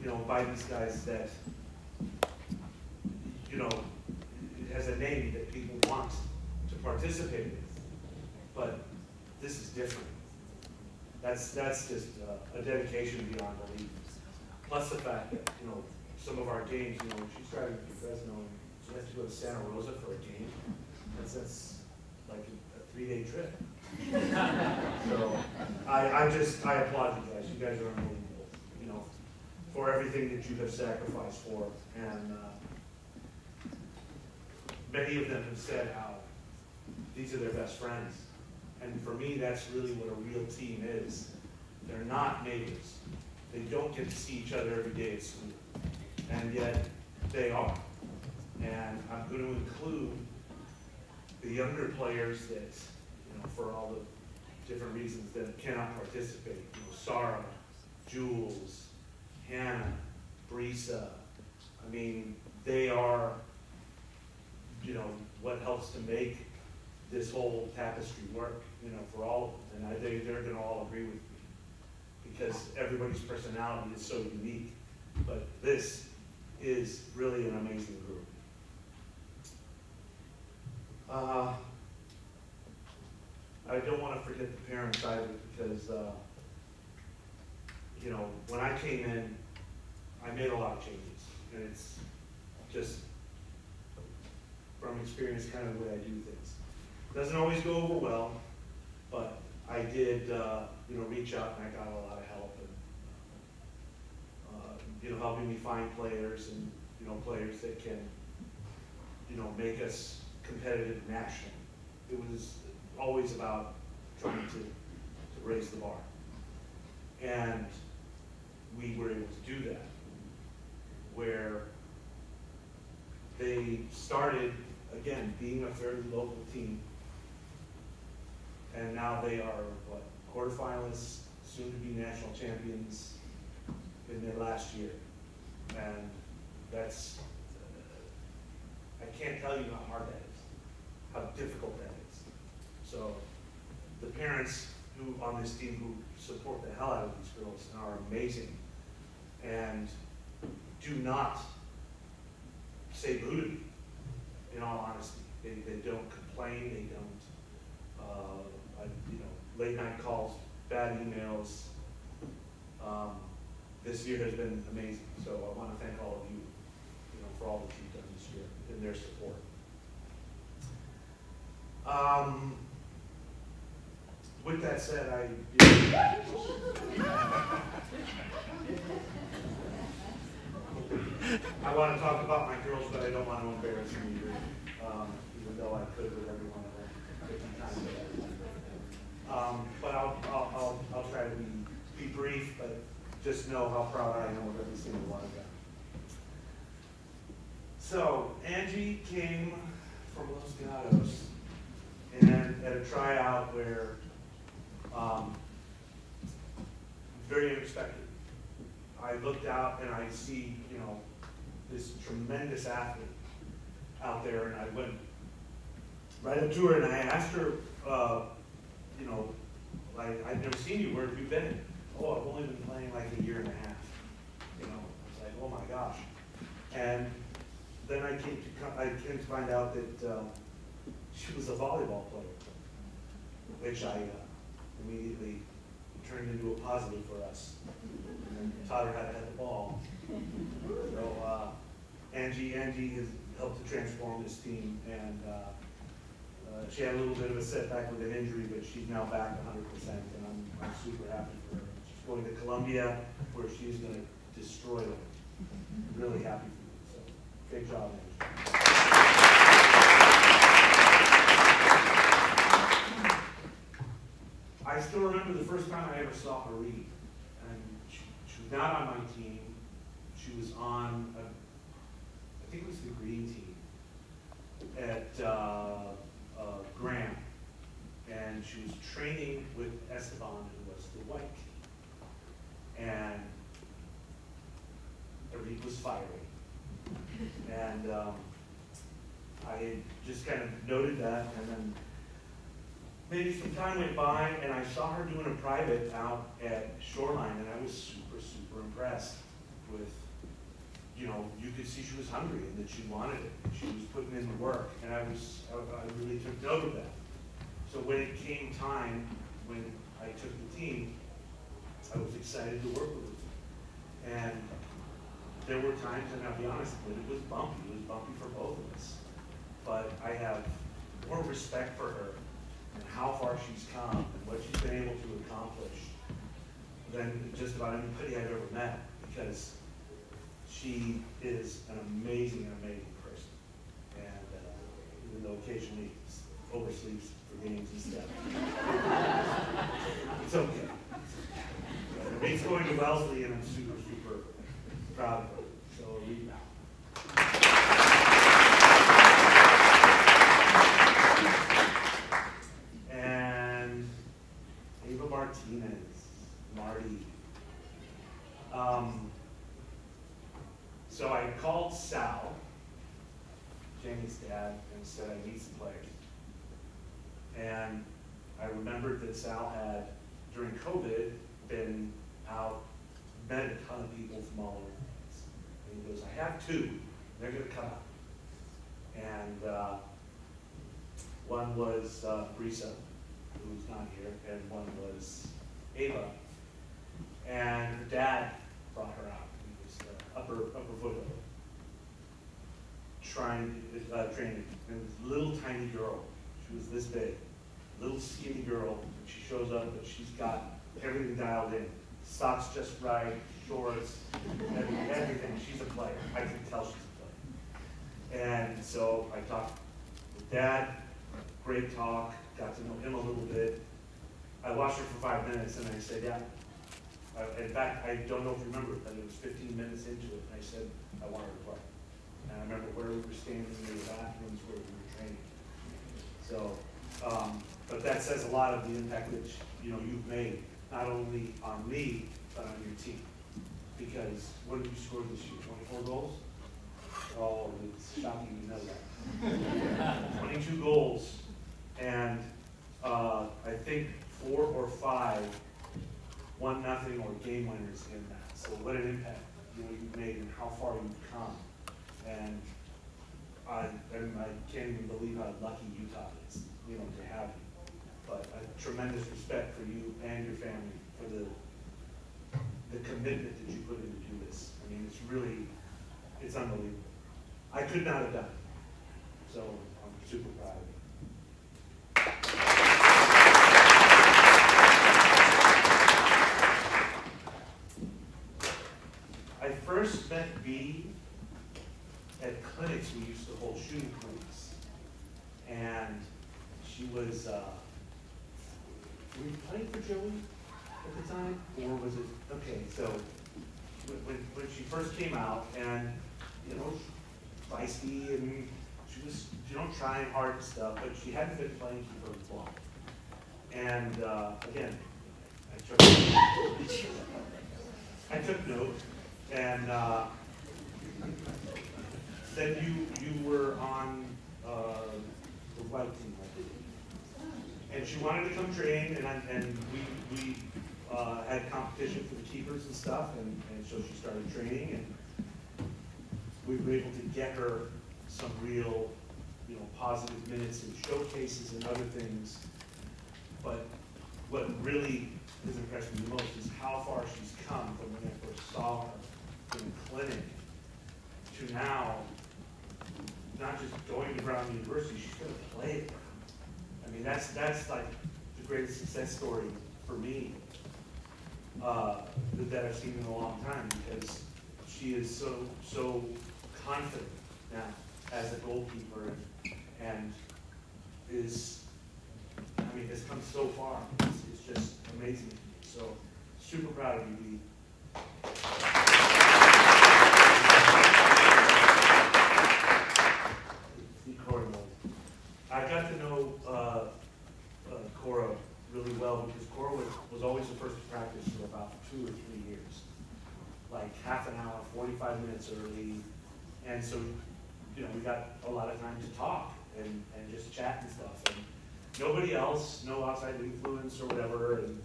you know, by these guys that, you know, it has a name that people want to participate in. But this is different. That's just a dedication beyond belief. Plus the fact that, you know, some of our games, you know, she's driving to Fresno and she has to go to Santa Rosa for a game. That's like a 3-day trip. So I applaud you guys. You guys are unbelievable, you know, for everything that you have sacrificed for. And many of them have said how these are their best friends. And for me, that's really what a real team is. They're not neighbors. They don't get to see each other every day at school. And yet, they are. And I'm going to include the younger players that, you know, for all the different reasons that cannot participate. You know, Sarah, Jules, Hannah, Brisa. I mean, they are, you know, what helps to make this whole tapestry work, you know, for all of them. And they're going to all agree with me because everybody's personality is so unique. But this is really an amazing group. I don't want to forget the parents either because, you know, when I came in, I made a lot of changes. And it's just, from experience, kind of the way I do things. Doesn't always go over well, but I did, you know, reach out and I got a lot of help and, you know, helping me find players and, you know, players that can, you know, make us competitive nationally. It was always about trying to raise the bar. And we were able to do that, where they started, again, being a fairly local team. And now they are, what, quarterfinalists, soon to be national champions in their last year. And that's, I can't tell you how hard that is, how difficult that is. So the parents who on this team who support the hell out of these girls are amazing and do not say boo to me, in all honesty. They don't complain, they don't, you know, late night calls, bad emails. This year has been amazing, so I want to thank all of you, you know, for all that you've done this year and their support. With that said, I want to talk about my girls, but I don't want to embarrass them either, even though I could with every one of them 50 times. But I'll try to be brief, but just know how proud I am of every single one of them. So Angie came from Los Gatos and at a tryout where very unexpected. I looked out and I see, you know, this tremendous athlete out there, and I went right up to her and I asked her, you know, like, I've never seen you, where have you been? Oh, I've only been playing like a year and a half. You know, it's like, oh my gosh. And then I came to find out that she was a volleyball player, which I immediately turned into a positive for us. And taught her how to hit the ball. So Angie has helped to transform this team, and she had a little bit of a setback with an injury, but she's now back 100%, and I'm super happy for her. She's going to Columbia, where she's going to destroy them. I'm really happy for her. So Great job, Andrew. I still remember the first time I ever saw her read. And she was not on my team. She was on, I think it was the green team at Graham. And she was training with Esteban, who was the white team. And her read was fiery. And I had just kind of noted that, and then maybe some time went by, and I saw her doing a private out at Shoreline, and I was super, super impressed with, you know, you could see she was hungry and that she wanted it. She was putting in the work, and I really took note of that. So when it came time, when I took the team, I was excited to work with her. And there were times, and I'll be honest with it, it was bumpy. It was bumpy for both of us. But I have more respect for her and how far she's come and what she's been able to accomplish than just about anybody I've ever met, because she is an amazing, amazing person. And even though occasionally oversleeps for games and stuff, it's okay. It's going to Wellesley, and I'm super, super proud of her. So a read now. And Ava Martinez, Marty. So I called Sal, Jamie's dad, and said I need some players. And I remembered that Sal had, during COVID, been out, met a ton of people from all over the place. And he goes, I have two, they're gonna come out. And one was Brisa, who's not here, and one was Ava. And her dad brought her out. He was upper foothill, training. And it was a little tiny girl. She was this big, little skinny girl. And she shows up, but she's got everything dialed in. Socks just right, shorts, everything. She's a player. I can tell she's a player. And so I talked with Dad, great talk, got to know him a little bit. I watched her for 5 minutes and I said, yeah. In fact, I don't know if you remember, but it was 15 minutes into it, and I said, I want her to play. And I remember where we were standing in the bathrooms where we were training. So, but that says a lot of the impact that you've made, not only on me, but on your team. Because what did you score this year? 24 goals? Oh, it's shocking to know that. 22 goals, and I think 4 or 5 1-0 or game winners in that. So what an impact you've made and how far you've come. And I can't even believe how lucky Utah is, to have you. But a tremendous respect for you and your family for the commitment that you put in to do this. I mean, it's unbelievable. I could not have done it. So I'm super proud of you. I first met Bea at clinics. We used to hold shooting clinics. And she was, were you playing for Joey at the time? Or was it, okay, so when she first came out and, feisty and she was, trying hard and stuff, but she hadn't been playing for very long. And again, I took note. And then you were on the white team, I believe. And she wanted to come train, and we had competition for the keepers and stuff, and so she started training, and we were able to get her some real, positive minutes and showcases and other things. But what really has impressed me most is how far she's come from when I first saw her in clinic to now, not just going to Brown University, she's going to play at Brown. I mean, that's like the greatest success story for me that I've seen in a long time, because she is so confident now as a goalkeeper and is, I mean, has come so far. It's just amazing to me. So super proud of you, Dee. I got to know Cora really well because Cora was always the first to practice for about 2 or 3 years. Like half an hour, 45 minutes early. And so, you know, we got a lot of time to talk and just chat and stuff. And nobody else, no outside influence or whatever. And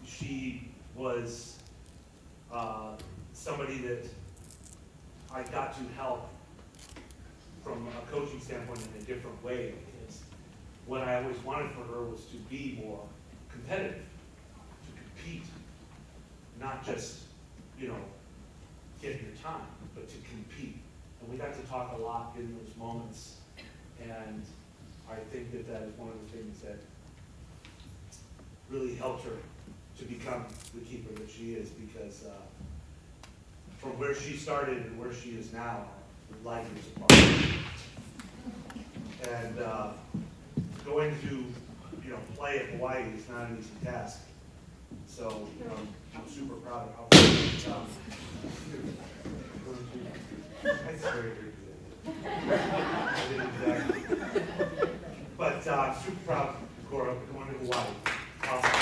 she was somebody that I got to help from a coaching standpoint in a different way, because what I always wanted for her was to be more competitive, to compete, not just, you know, get your time, but to compete. And we got to talk a lot in those moments, and I think that that is one of the things that really helped her to become the keeper that she is, because from where she started and where she is now, light years apart. And going to, you know, play at Hawaii is not an easy task. So I'm super proud of how far she's come. That's very good. I did exactly. But I'm super proud of Cora going to Hawaii. Awesome.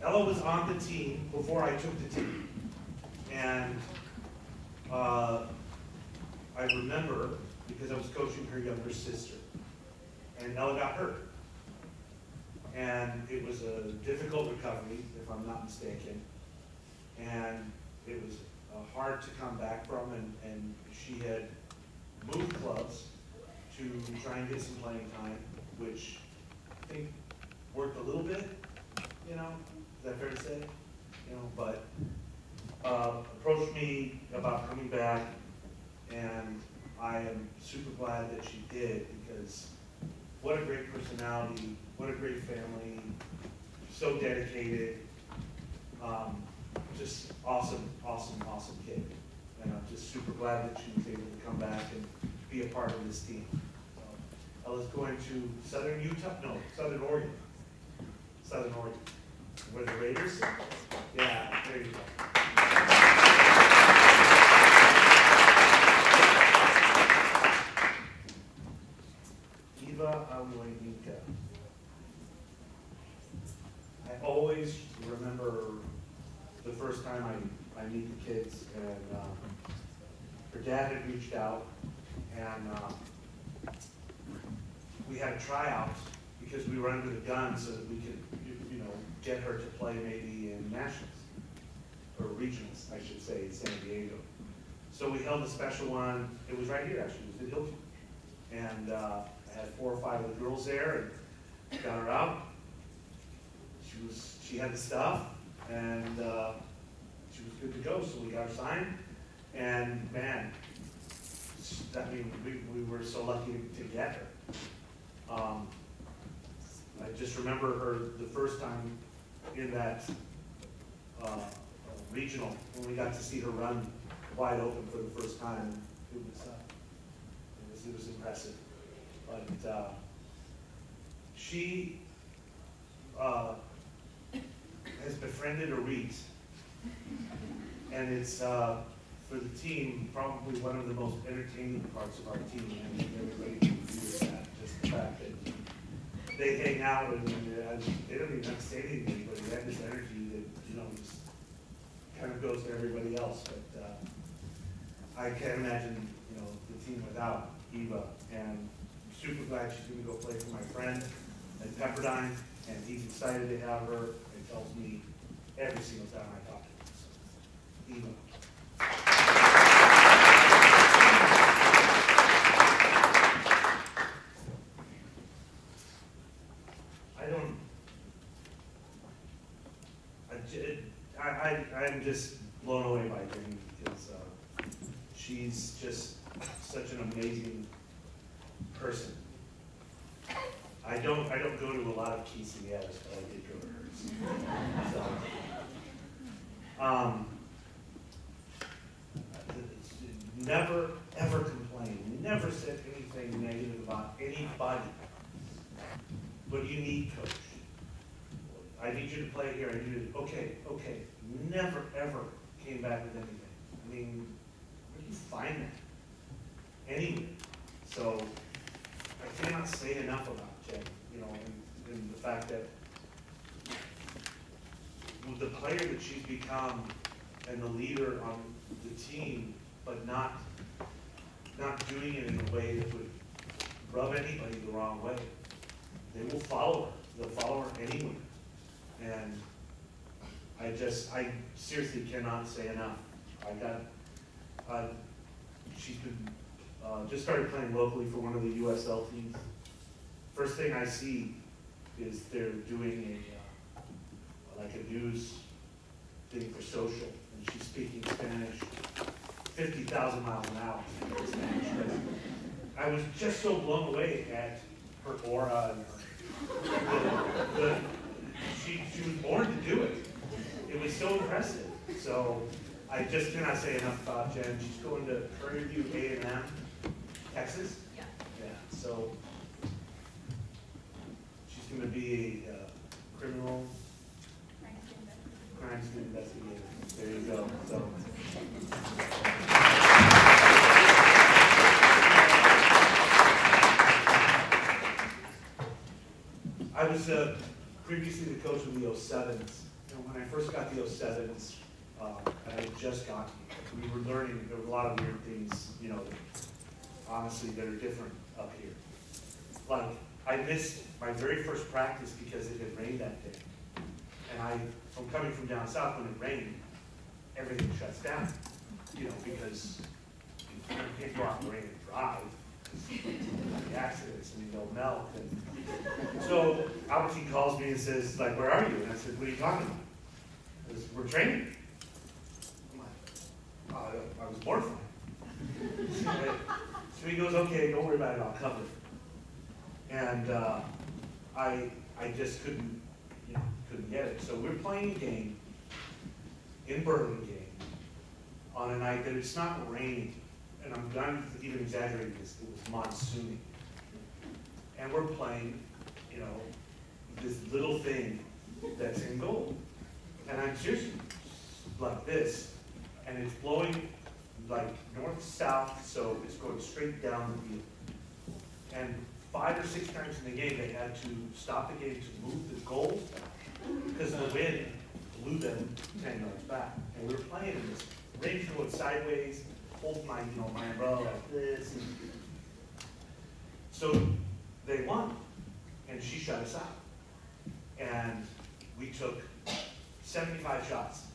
Ella was on the team before I took the team. And I remember, because I was coaching her younger sister, and Ella got hurt. And it was a difficult recovery, if I'm not mistaken. And it was hard to come back from, and she had moved clubs to try and get some playing time, which I think worked a little bit, you know. Is that fair to say? You know, but approached me about coming back, and I am super glad that she did, because what a great personality, what a great family, so dedicated, just awesome, awesome, awesome kid. And I'm just super glad that she was able to come back and be a part of this team. So, I was going to Southern Utah, no, Southern Oregon. Southern Oregon. Where the Raiders? Yeah, there you go. Eva Amoinika. I always remember the first time I meet the kids, and her dad had reached out, and we had a tryout because we were under the gun so that we could, you know, get her to play maybe in nationals, or regionals, I should say, in San Diego. So we held a special one. It was right here, actually. It was at Hilton. And I had 4 or 5 of the girls there, and got her out. She had the stuff, and she was good to go, so we got her signed. And man, I mean, we were so lucky to get her. I just remember her the first time in that regional, when we got to see her run wide open for the first time. It was impressive. But she has befriended a Reed, and it's for the team probably one of the most entertaining parts of our team. I think everybody can agree with that. Just the fact that they hang out and they don't even have to say anything to anybody. They have this energy that, you know, just kind of goes to everybody else. But I can't imagine, you know, the team without Eva. And I'm super glad she's going to go play for my friend at Pepperdine, and he's excited to have her. He tells me every single time I talk to him. So, Eva. I'm just blown away by Jenny, because she's just such an amazing person. I don't go to a lot of quinceañeras, but I did go to hers. So, never ever complain. Never said anything negative about anybody. But you need coach. I need you to play here. I need you to, okay. Never ever came back with anything. I mean, where do you find that? Anyway. So I cannot say enough about Jen, and the fact that with the player that she's become and the leader on the team, but not doing it in a way that would rub anybody the wrong way. They will follow her. They'll follow her anywhere. And I seriously cannot say enough. She's been just started playing locally for one of the USL teams. First thing I see is they're doing a news thing for social, and she's speaking Spanish 50,000 miles an hour. I was just so blown away at her aura and she was born to do it. It was so impressive. So I just cannot say enough about Jen. She's going to Prairie View A&M, Texas. Yeah. So she's going to be a criminal crime scene investigator. There you go. So. I was previously the coach of the 07s. When I first got the 07s, I had just gotten here. We were learning, there were a lot of weird things, honestly, that are different up here. Like, I missed my very first practice because it had rained that day. And from coming from down south, when it rained, everything shuts down, because you can't go out in the rain and drive. The accidents, they'll melt. And so Albertine calls me and says, where are you? And I said, what are you talking about? He says, we're training. I'm like, I was mortified. So he goes, okay, don't worry about it, I'll cover it. And I just couldn't get it. So we're playing a game in Burlingame on a night that it's not raining. And I'm not even exaggerating this, it was monsooning. And we're playing, this little thing that's in goal. And I'm just like this, and it's blowing north-south, so it's going straight down the field. And 5 or 6 times in the game, they had to stop the game to move the goals back, because the wind blew them 10 yards back. And we were playing in this rain going sideways, hold my umbrella like this. And so they won, and she shut us out. And we took 75 shots,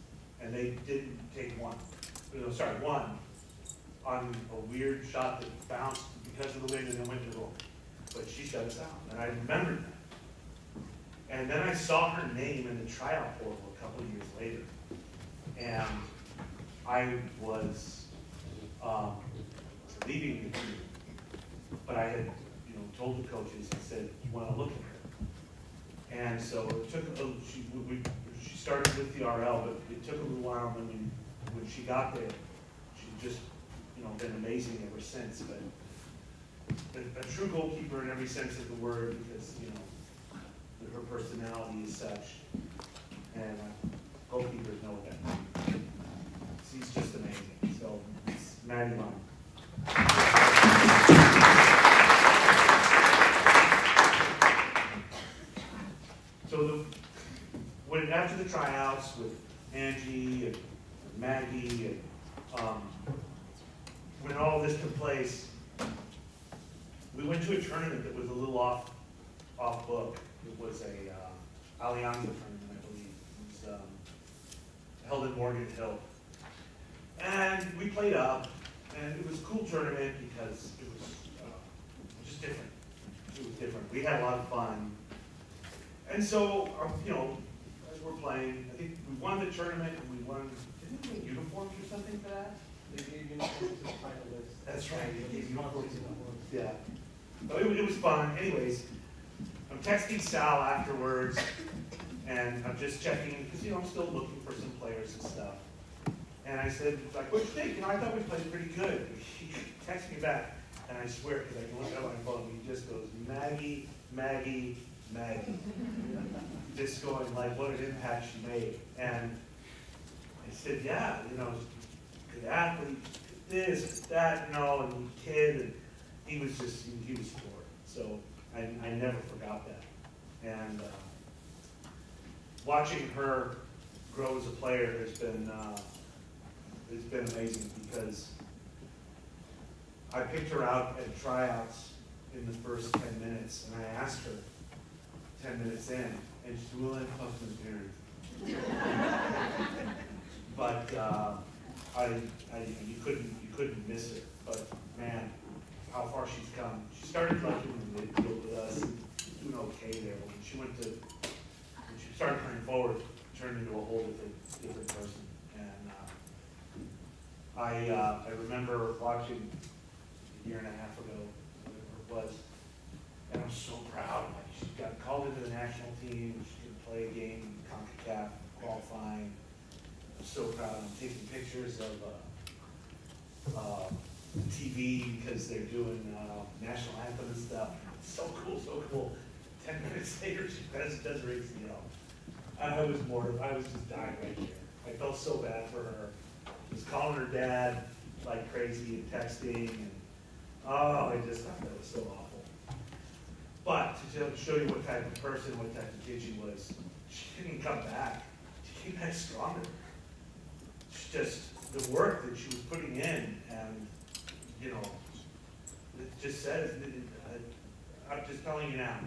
and they didn't take one. One on a weird shot that bounced because of the wind and then went to goal. But she shut us out, and I remembered that. And then I saw her name in the tryout portal a couple of years later, and I was leaving the team, but I had told the coaches, I said, you want to look at her? And so it took she started with the RL, but it took a little while. When she got there, she just been amazing ever since. But a true goalkeeper in every sense of the word, because her personality is such, and goalkeepers know what that means. She's just amazing. So it's Maddie Lund. So after the tryouts with Angie and Maggie, and when all this took place, we went to a tournament that was a little off book. It was a Alianza tournament, I believe. It was held at Morgan Hill. And we played up, and it was a cool tournament because it was just different. It was different. We had a lot of fun. And so, as we're playing, I think we won the tournament, and we won, didn't we get uniforms or something for that? They gave uniforms to the finalists. That's right. They gave uniforms. Yeah. So it was fun. Anyways, I'm texting Sal afterwards, and I'm just checking, because, I'm still looking for some players and stuff. And I said, like, what do you think? I thought we played pretty good. He texted me back, and I swear, because I can look at my phone, he just goes, Maggie, Maggie, Maggie. Just going, like, what an impact she made. And I said, yeah, good athlete, this, that, and kid, and he was floored. So I never forgot that. And watching her grow as a player has been amazing, because I picked her out at tryouts in the first 10 minutes, and I asked her 10 minutes in, and she said, "Will I talk to my parents?" But you couldn't miss her. But man, how far she's come. She started like in the midfield with us, doing okay there. But when she started playing forward, she turned into a whole different person. And I remember watching a year and a half ago, whatever it was, and I'm so proud. Like, she got called into the national team. She could play a game in CONCACAF qualifying. I'm so proud. I'm taking pictures of TV because they're doing national anthem and stuff. It's so cool, so cool. 10 minutes later, she does raise the yell. I was just dying right there. I felt so bad for her. I was calling her dad like crazy and texting, and I just thought that was so awful. But to show you what type of person, what type of kid she was, she didn't come back. She came back stronger. It's just the work that she was putting in, and it just says, I'm just telling you now,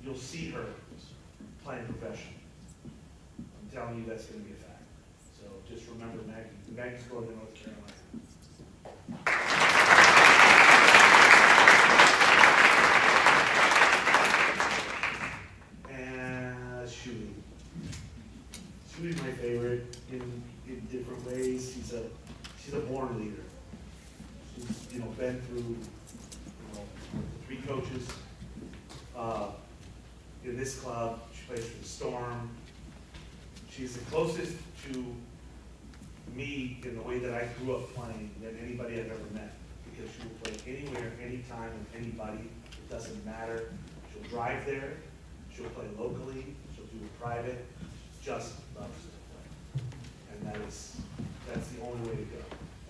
you'll see her playing professional. I'm telling you that's going to be a fact. So just remember Maggie. Maggie's going to North Carolina. And Shuey. Shuey's my favorite in different ways. She's a born leader. She's been through three coaches in this club. She plays for the Storm. She's the closest to me in the way that I grew up playing than anybody I've ever met, because she will play anywhere, anytime, with anybody. It doesn't matter. She'll drive there. She'll play locally. She'll do it private. She just loves to play, and that's the only way to go.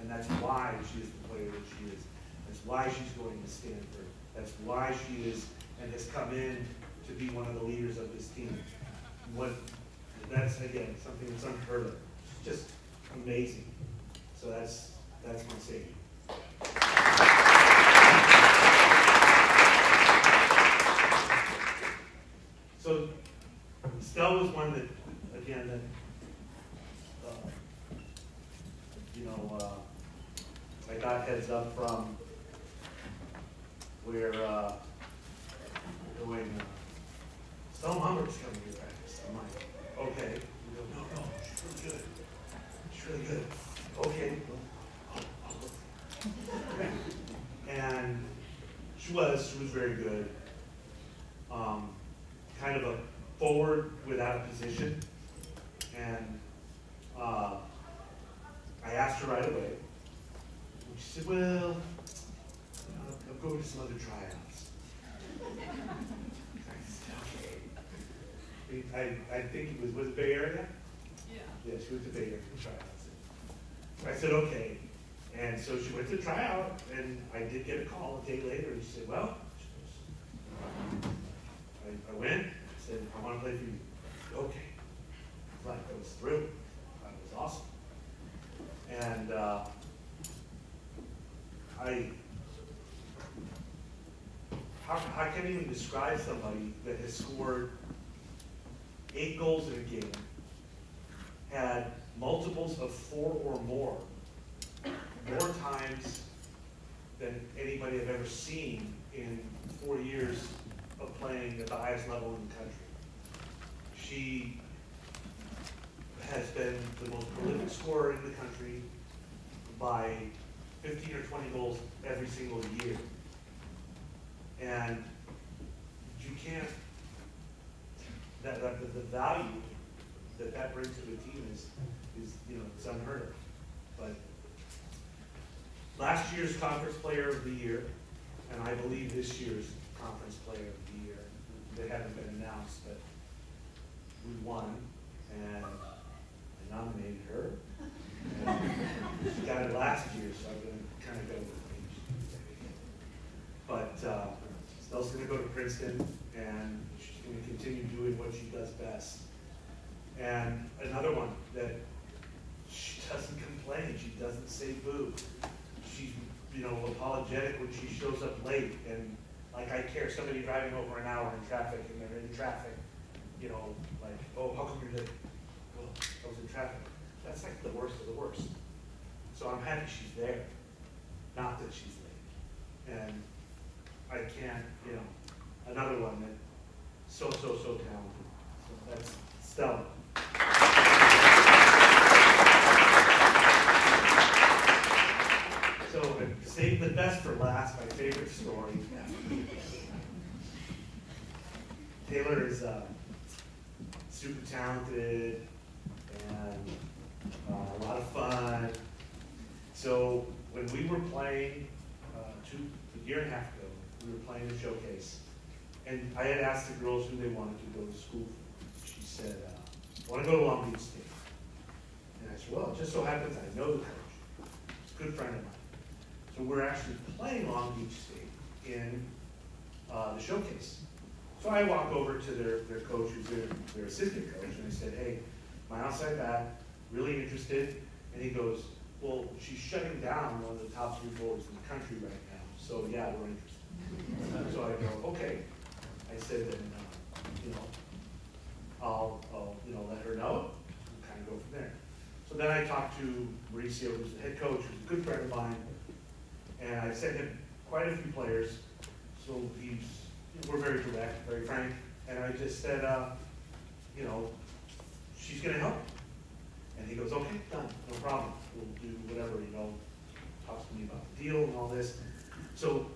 And that's why she is the player that she is. That's why she's going to Stanford. That's why she is and has come in to be one of the leaders of this team. That's again something that's unheard of. It's just amazing. So that's my savior. So Stella was one that, again, I got heads up from where going, Stella Mumbert's coming to practice. I'm like, okay. We go, no, she's really good. She's really good. Okay. I'll look. And she was very good. Kind of a forward without a position. And I asked her right away. And she said, well, I'll go to some other tryouts. I said, okay. I think it was it Bay Area? Yeah. Yeah, she went to Bay Area for tryouts. I said, okay. And so she went to tryout, and I did get a call a day later, and she said, well, I went, I said, I want to play for you. Okay. Like, I was thrilled. That was awesome. And I can't even describe somebody that has scored 8 goals in a game, had multiples of 4 or more times than anybody I've ever seen in 4 years of playing at the highest level in the country. She has been the most prolific scorer in the country by 15 or 20 goals every single year. And you can't the value that brings to a team is it's unheard of. But last year's conference player of the year, and I believe this year's conference player of the year, they haven't been announced, but we won, and I nominated her. And she got it last year, so I'm going to kind of go with it. But Stella's going to go to Princeton, and she's going to continue doing what she does best. And another one that she doesn't complain, she doesn't say boo. She's apologetic when she shows up late, and like I care somebody driving over an hour in traffic, and they're in traffic, like, oh, how come you're late? Well, I was in traffic. That's like the worst of the worst. So I'm happy she's there, not that she's late. And I can't, another one that so talented. So that's Stella. So I saved the best for last, my favorite story. Taylor is super talented and a lot of fun. So when we were playing a year and a half ago, we were playing a showcase, and I had asked the girls who they wanted to go to school for. She said, I want to go to Long Beach State. And I said, well, it just so happens I know the coach. He's a good friend of mine. So we're actually playing Long Beach State in the showcase. So I walk over to their coach, who's their assistant coach, and I said, hey, my outside back, really interested. And he goes, well, she's shutting down one of the top 3 forwards in the country right now. So yeah, we're interested. So I go, okay. I said, then, I'll let her know and kind of go from there. So then I talked to Mauricio, who's the head coach, who's a good friend of mine, and I sent him quite a few players. So we're very direct, very frank, and I just said, she's going to help. And he goes, okay, done, no problem. We'll do whatever, talks to me about the deal and all this. So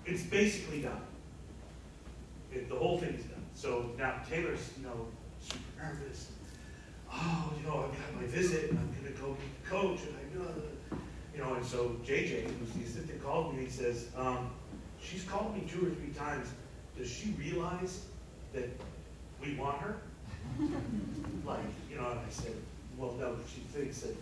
it's basically done. The whole thing is done. So now Taylor's, super nervous. Oh, I've got my visit, and I'm going to go meet the coach, and and so JJ, who's the assistant, called me and he says, she's called me 2 or 3 times. Does she realize that we want her? Like, and I said, well, no, she thinks that,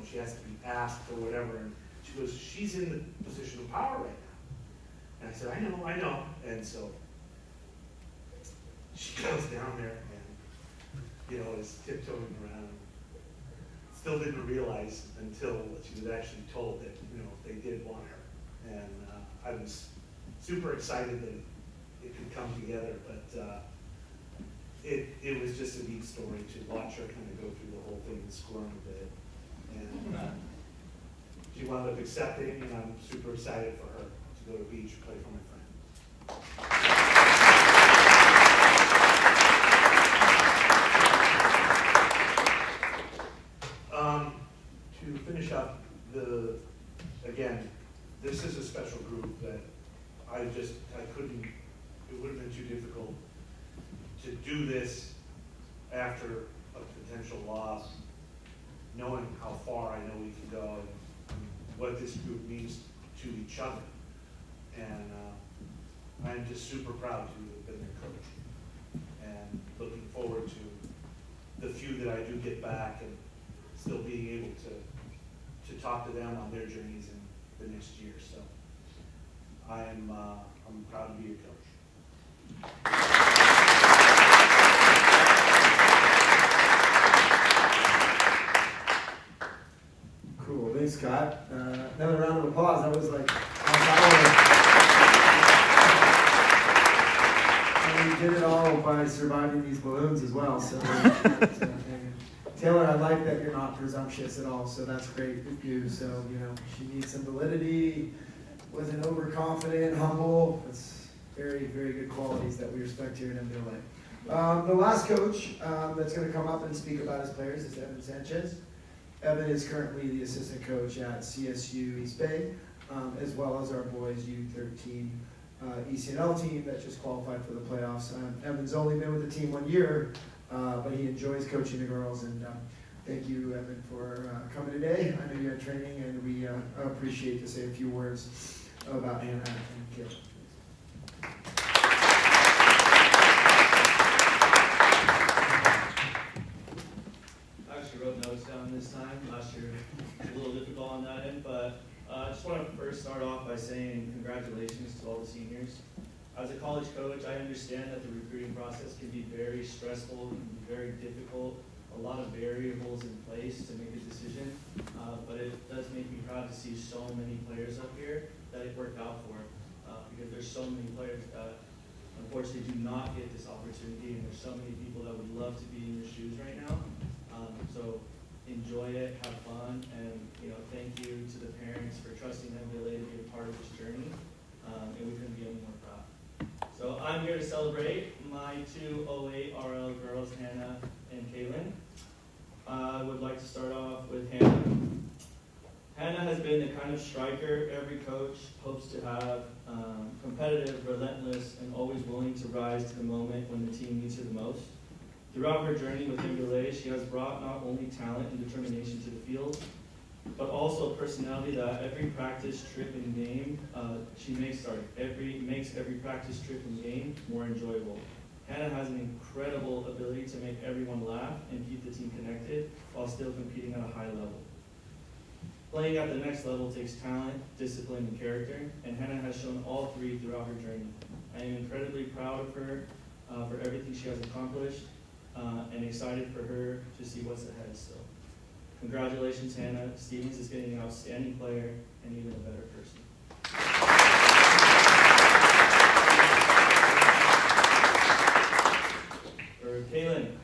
she has to be asked or whatever. And she goes, she's in the position of power right now. And I said, I know. And so she goes down there and, is tiptoeing around. Still didn't realize until she was actually told that, they did want her. And I was super excited that it could come together, but it was just a neat story to watch her kind of go through the whole thing and squirm a bit. And she wound up accepting, and I'm super excited for her to go to the beach and play for my friend. To finish up, again, this is a special group that I couldn't, it would have been too difficult to do this after a potential loss, knowing how far I know we can go and what this group means to each other. And I'm just super proud to have been their coach and looking forward to the few that I do get back and still being able to talk to them on their journeys in the next year. So I'm proud to be your coach. Cool, thanks, Scott. Another round of applause. That was like and you did it all by surviving these balloons as well. So, Taylor, I like that you're not presumptuous at all. So that's great with you. So she needs some validity, wasn't overconfident, humble. That's very, very good qualities that we respect here in MVLA. The last coach that's going to come up and speak about his players is Evan Sanchez. Evan is currently the assistant coach at CSU East Bay, as well as our boys U13 ECNL team that just qualified for the playoffs. Evan's only been with the team 1 year, but he enjoys coaching the girls. And thank you, Evan, for coming today. I know you had training, and we appreciate to say a few words about Hannah and Kayla. I actually wrote notes down this time. Last year was a little difficult on that end, but I just want to first start off by saying congratulations to all the seniors. As a college coach, I understand that the recruiting process can be very stressful, can be very difficult, a lot of variables in place to make a decision, but it does make me proud to see so many players up here that it worked out for, because there's so many players that unfortunately do not get this opportunity, and there's so many people that would love to be in your shoes right now. So enjoy it, have fun, and thank you to the parents for trusting MVLA to be a part of this journey, and we couldn't be any more proud. So I'm here to celebrate my two 08 RL girls, Hannah and Kaylin. I would like to start off with Hannah. Hannah has been the kind of striker every coach hopes to have, competitive, relentless, and always willing to rise to the moment when the team needs her the most. Throughout her journey with MVLA, she has brought not only talent and determination to the field, but also a personality that every practice, trip, and game makes every practice, trip, and game more enjoyable. Hannah has an incredible ability to make everyone laugh and keep the team connected while still competing at a high level. Playing at the next level takes talent, discipline, and character, and Hannah has shown all three throughout her journey. I am incredibly proud of her for everything she has accomplished, and excited for her to see what's ahead. So, congratulations, Hannah. Stevens is getting an outstanding player and even a better person. For Kaylin.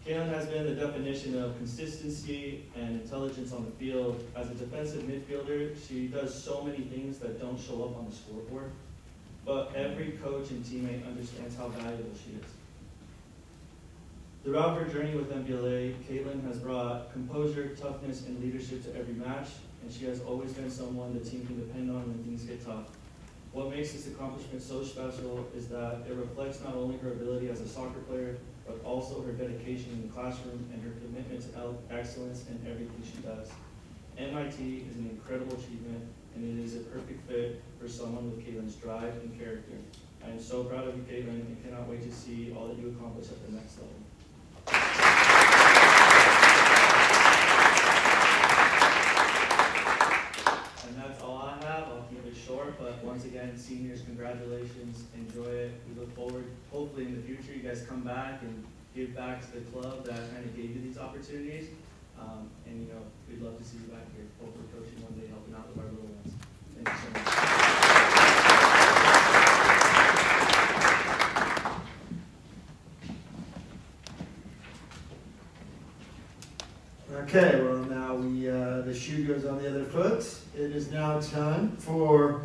Kaylin has been the definition of consistency and intelligence on the field. As a defensive midfielder, she does so many things that don't show up on the scoreboard, but every coach and teammate understands how valuable she is. Throughout her journey with MVLA, Kaylin has brought composure, toughness, and leadership to every match, and she has always been someone the team can depend on when things get tough. What makes this accomplishment so special is that it reflects not only her ability as a soccer player, but also her dedication in the classroom and her commitment to excellence in everything she does. MIT is an incredible achievement, and it is a perfect fit for someone with Kaylin's drive and character. I am so proud of you, Kaylin, and cannot wait to see all that you accomplish at the next level. And that's all I have. I'll keep it short, but once again, seniors, congratulations. Enjoy it. We look forward, hopefully in the future, you guys come back and give back to the club that kind of gave you these opportunities. And we'd love to see you back here, hopefully coaching one day, helping out with our little ones. Thank you so much. Okay, well now the shoe goes on the other foot. It is now time for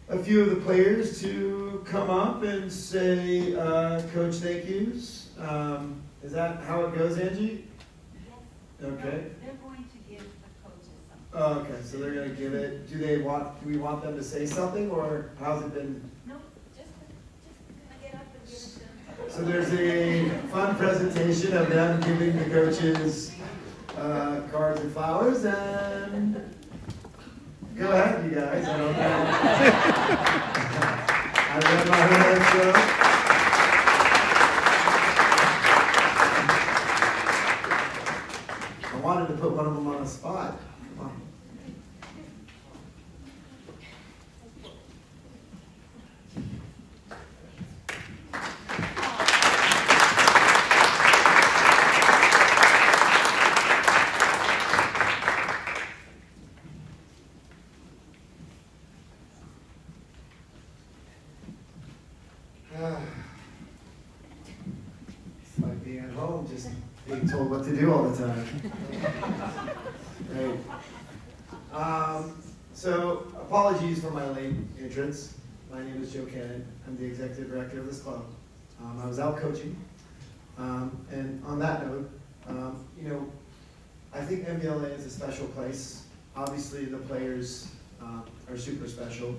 a few of the players to come up and say coach thank yous. Is that how it goes, Angie? Okay. They're going to give the coaches something. Oh, okay, so they're going to give it. Do we want them to say something, or how's it been? No, just gonna get up and give it to them. So there's a fun presentation of them giving the coaches cards and flowers, and go ahead, you guys. I don't know. I read my homework, so. I wanted to put one of them on the spot. Come on. It's like being at home, just being told what to do all the time. Great. So, apologies for my late entrance. My name is Joe Cannon. I'm the executive director of this club. I was out coaching. And on that note, I think MVLA is a special place. Obviously, the players are super special.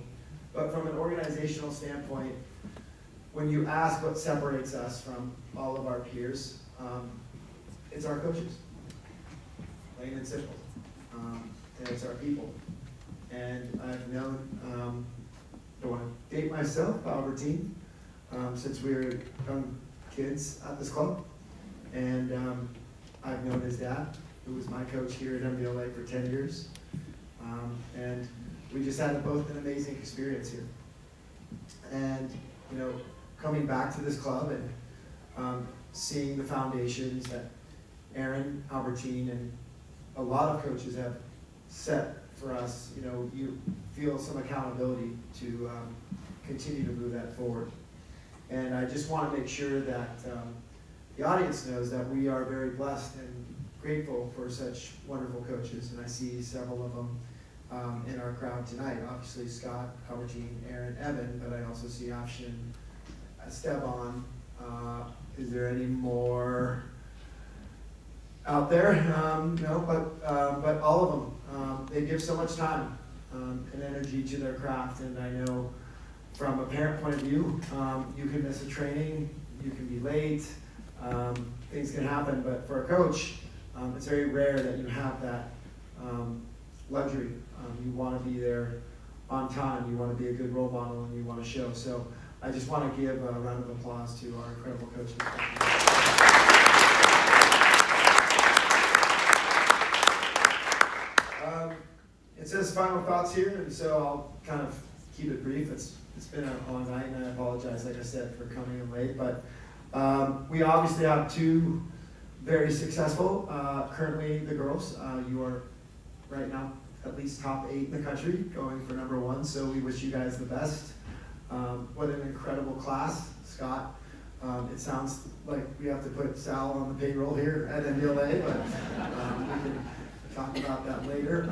But from an organizational standpoint, when you ask what separates us from all of our peers, it's our coaches, plain and simple. And it's our people. And I've known, don't want to date myself, Albertine, since we were young kids at this club. And I've known his dad, who was my coach here at MVLA for 10 years. And we just had both an amazing experience here. And, you know, coming back to this club and seeing the foundations that Aaron, Albertine, and a lot of coaches have set for us, you know, you feel some accountability to continue to move that forward. And I just want to make sure that the audience knows that we are very blessed and grateful for such wonderful coaches. And I see several of them in our crowd tonight. Obviously Scott, Albertine, Aaron, Evan, but I also see Afshin, Esteban. Is there any more out there? No, but all of them. They give so much time and energy to their craft, and I know from a parent point of view, you can miss a training, you can be late, things can happen, but for a coach, it's very rare that you have that luxury. You want to be there on time, you want to be a good role model, and you want to show. So I just want to give a round of applause to our incredible coaches. It says final thoughts here, and so I'll kind of keep it brief. It's been a long night, and I apologize, like I said, for coming in late. But we obviously have two very successful, currently the girls. You are right now at least top 8 in the country, going for number 1. So we wish you guys the best. What an incredible class, Scott. It sounds like we have to put Sal on the payroll here at MVLA, but we can talk about that later.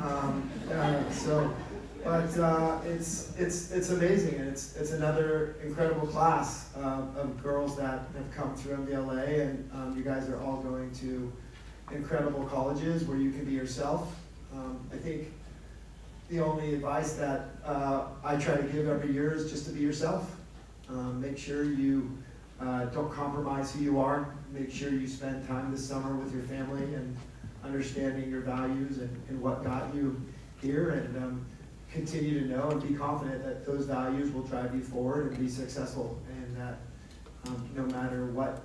It's amazing, and it's another incredible class of girls that have come through MVLA, and you guys are all going to incredible colleges where you can be yourself. I think the only advice that I try to give every year is just to be yourself. Make sure you don't compromise who you are. Make sure you spend time this summer with your family and understanding your values and what got you here, and continue to know and be confident that those values will drive you forward and be successful, and that no matter what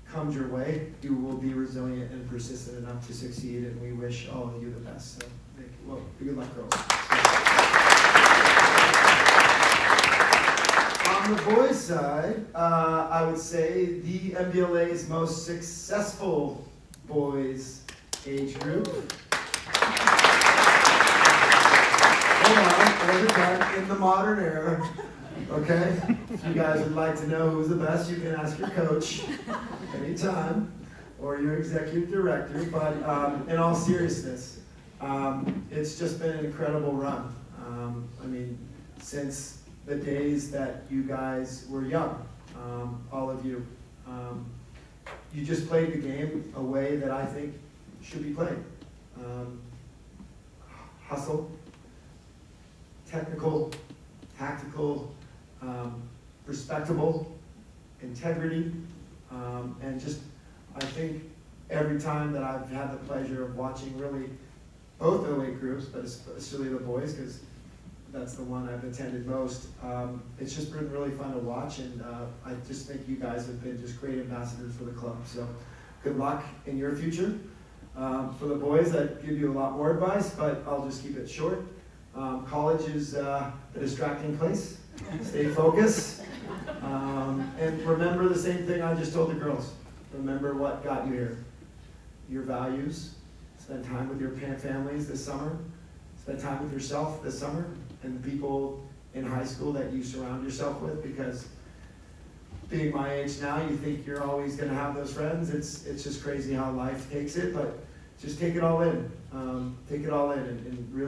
comes your way, you will be resilient and persistent enough to succeed, and we wish all of you the best. So, well, good luck, girls. On the boys' side, I would say the MVLA's most successful boys age group. Hold on, in the modern era, okay? If you guys would like to know who's the best, you can ask your coach anytime, or your executive director, but in all seriousness, it's just been an incredible run. I mean, since the days that you guys were young, all of you, you just played the game a way that I think should be played. Hustle, technical, tactical, respectable, integrity, and just, I think every time that I've had the pleasure of watching really both 08 groups, but especially the boys, because that's the one I've attended most, it's just been really fun to watch, and I just think you guys have been just great ambassadors for the club. So good luck in your future. For the boys, I'd give you a lot more advice, but I'll just keep it short. College is a distracting place. Stay focused. And remember the same thing I just told the girls. Remember what got you here. Your values. Spend time with your families this summer. Spend time with yourself this summer and the people in high school that you surround yourself with, because being my age now, you think you're always going to have those friends. It's just crazy how life takes it, but just take it all in. Take it all in and really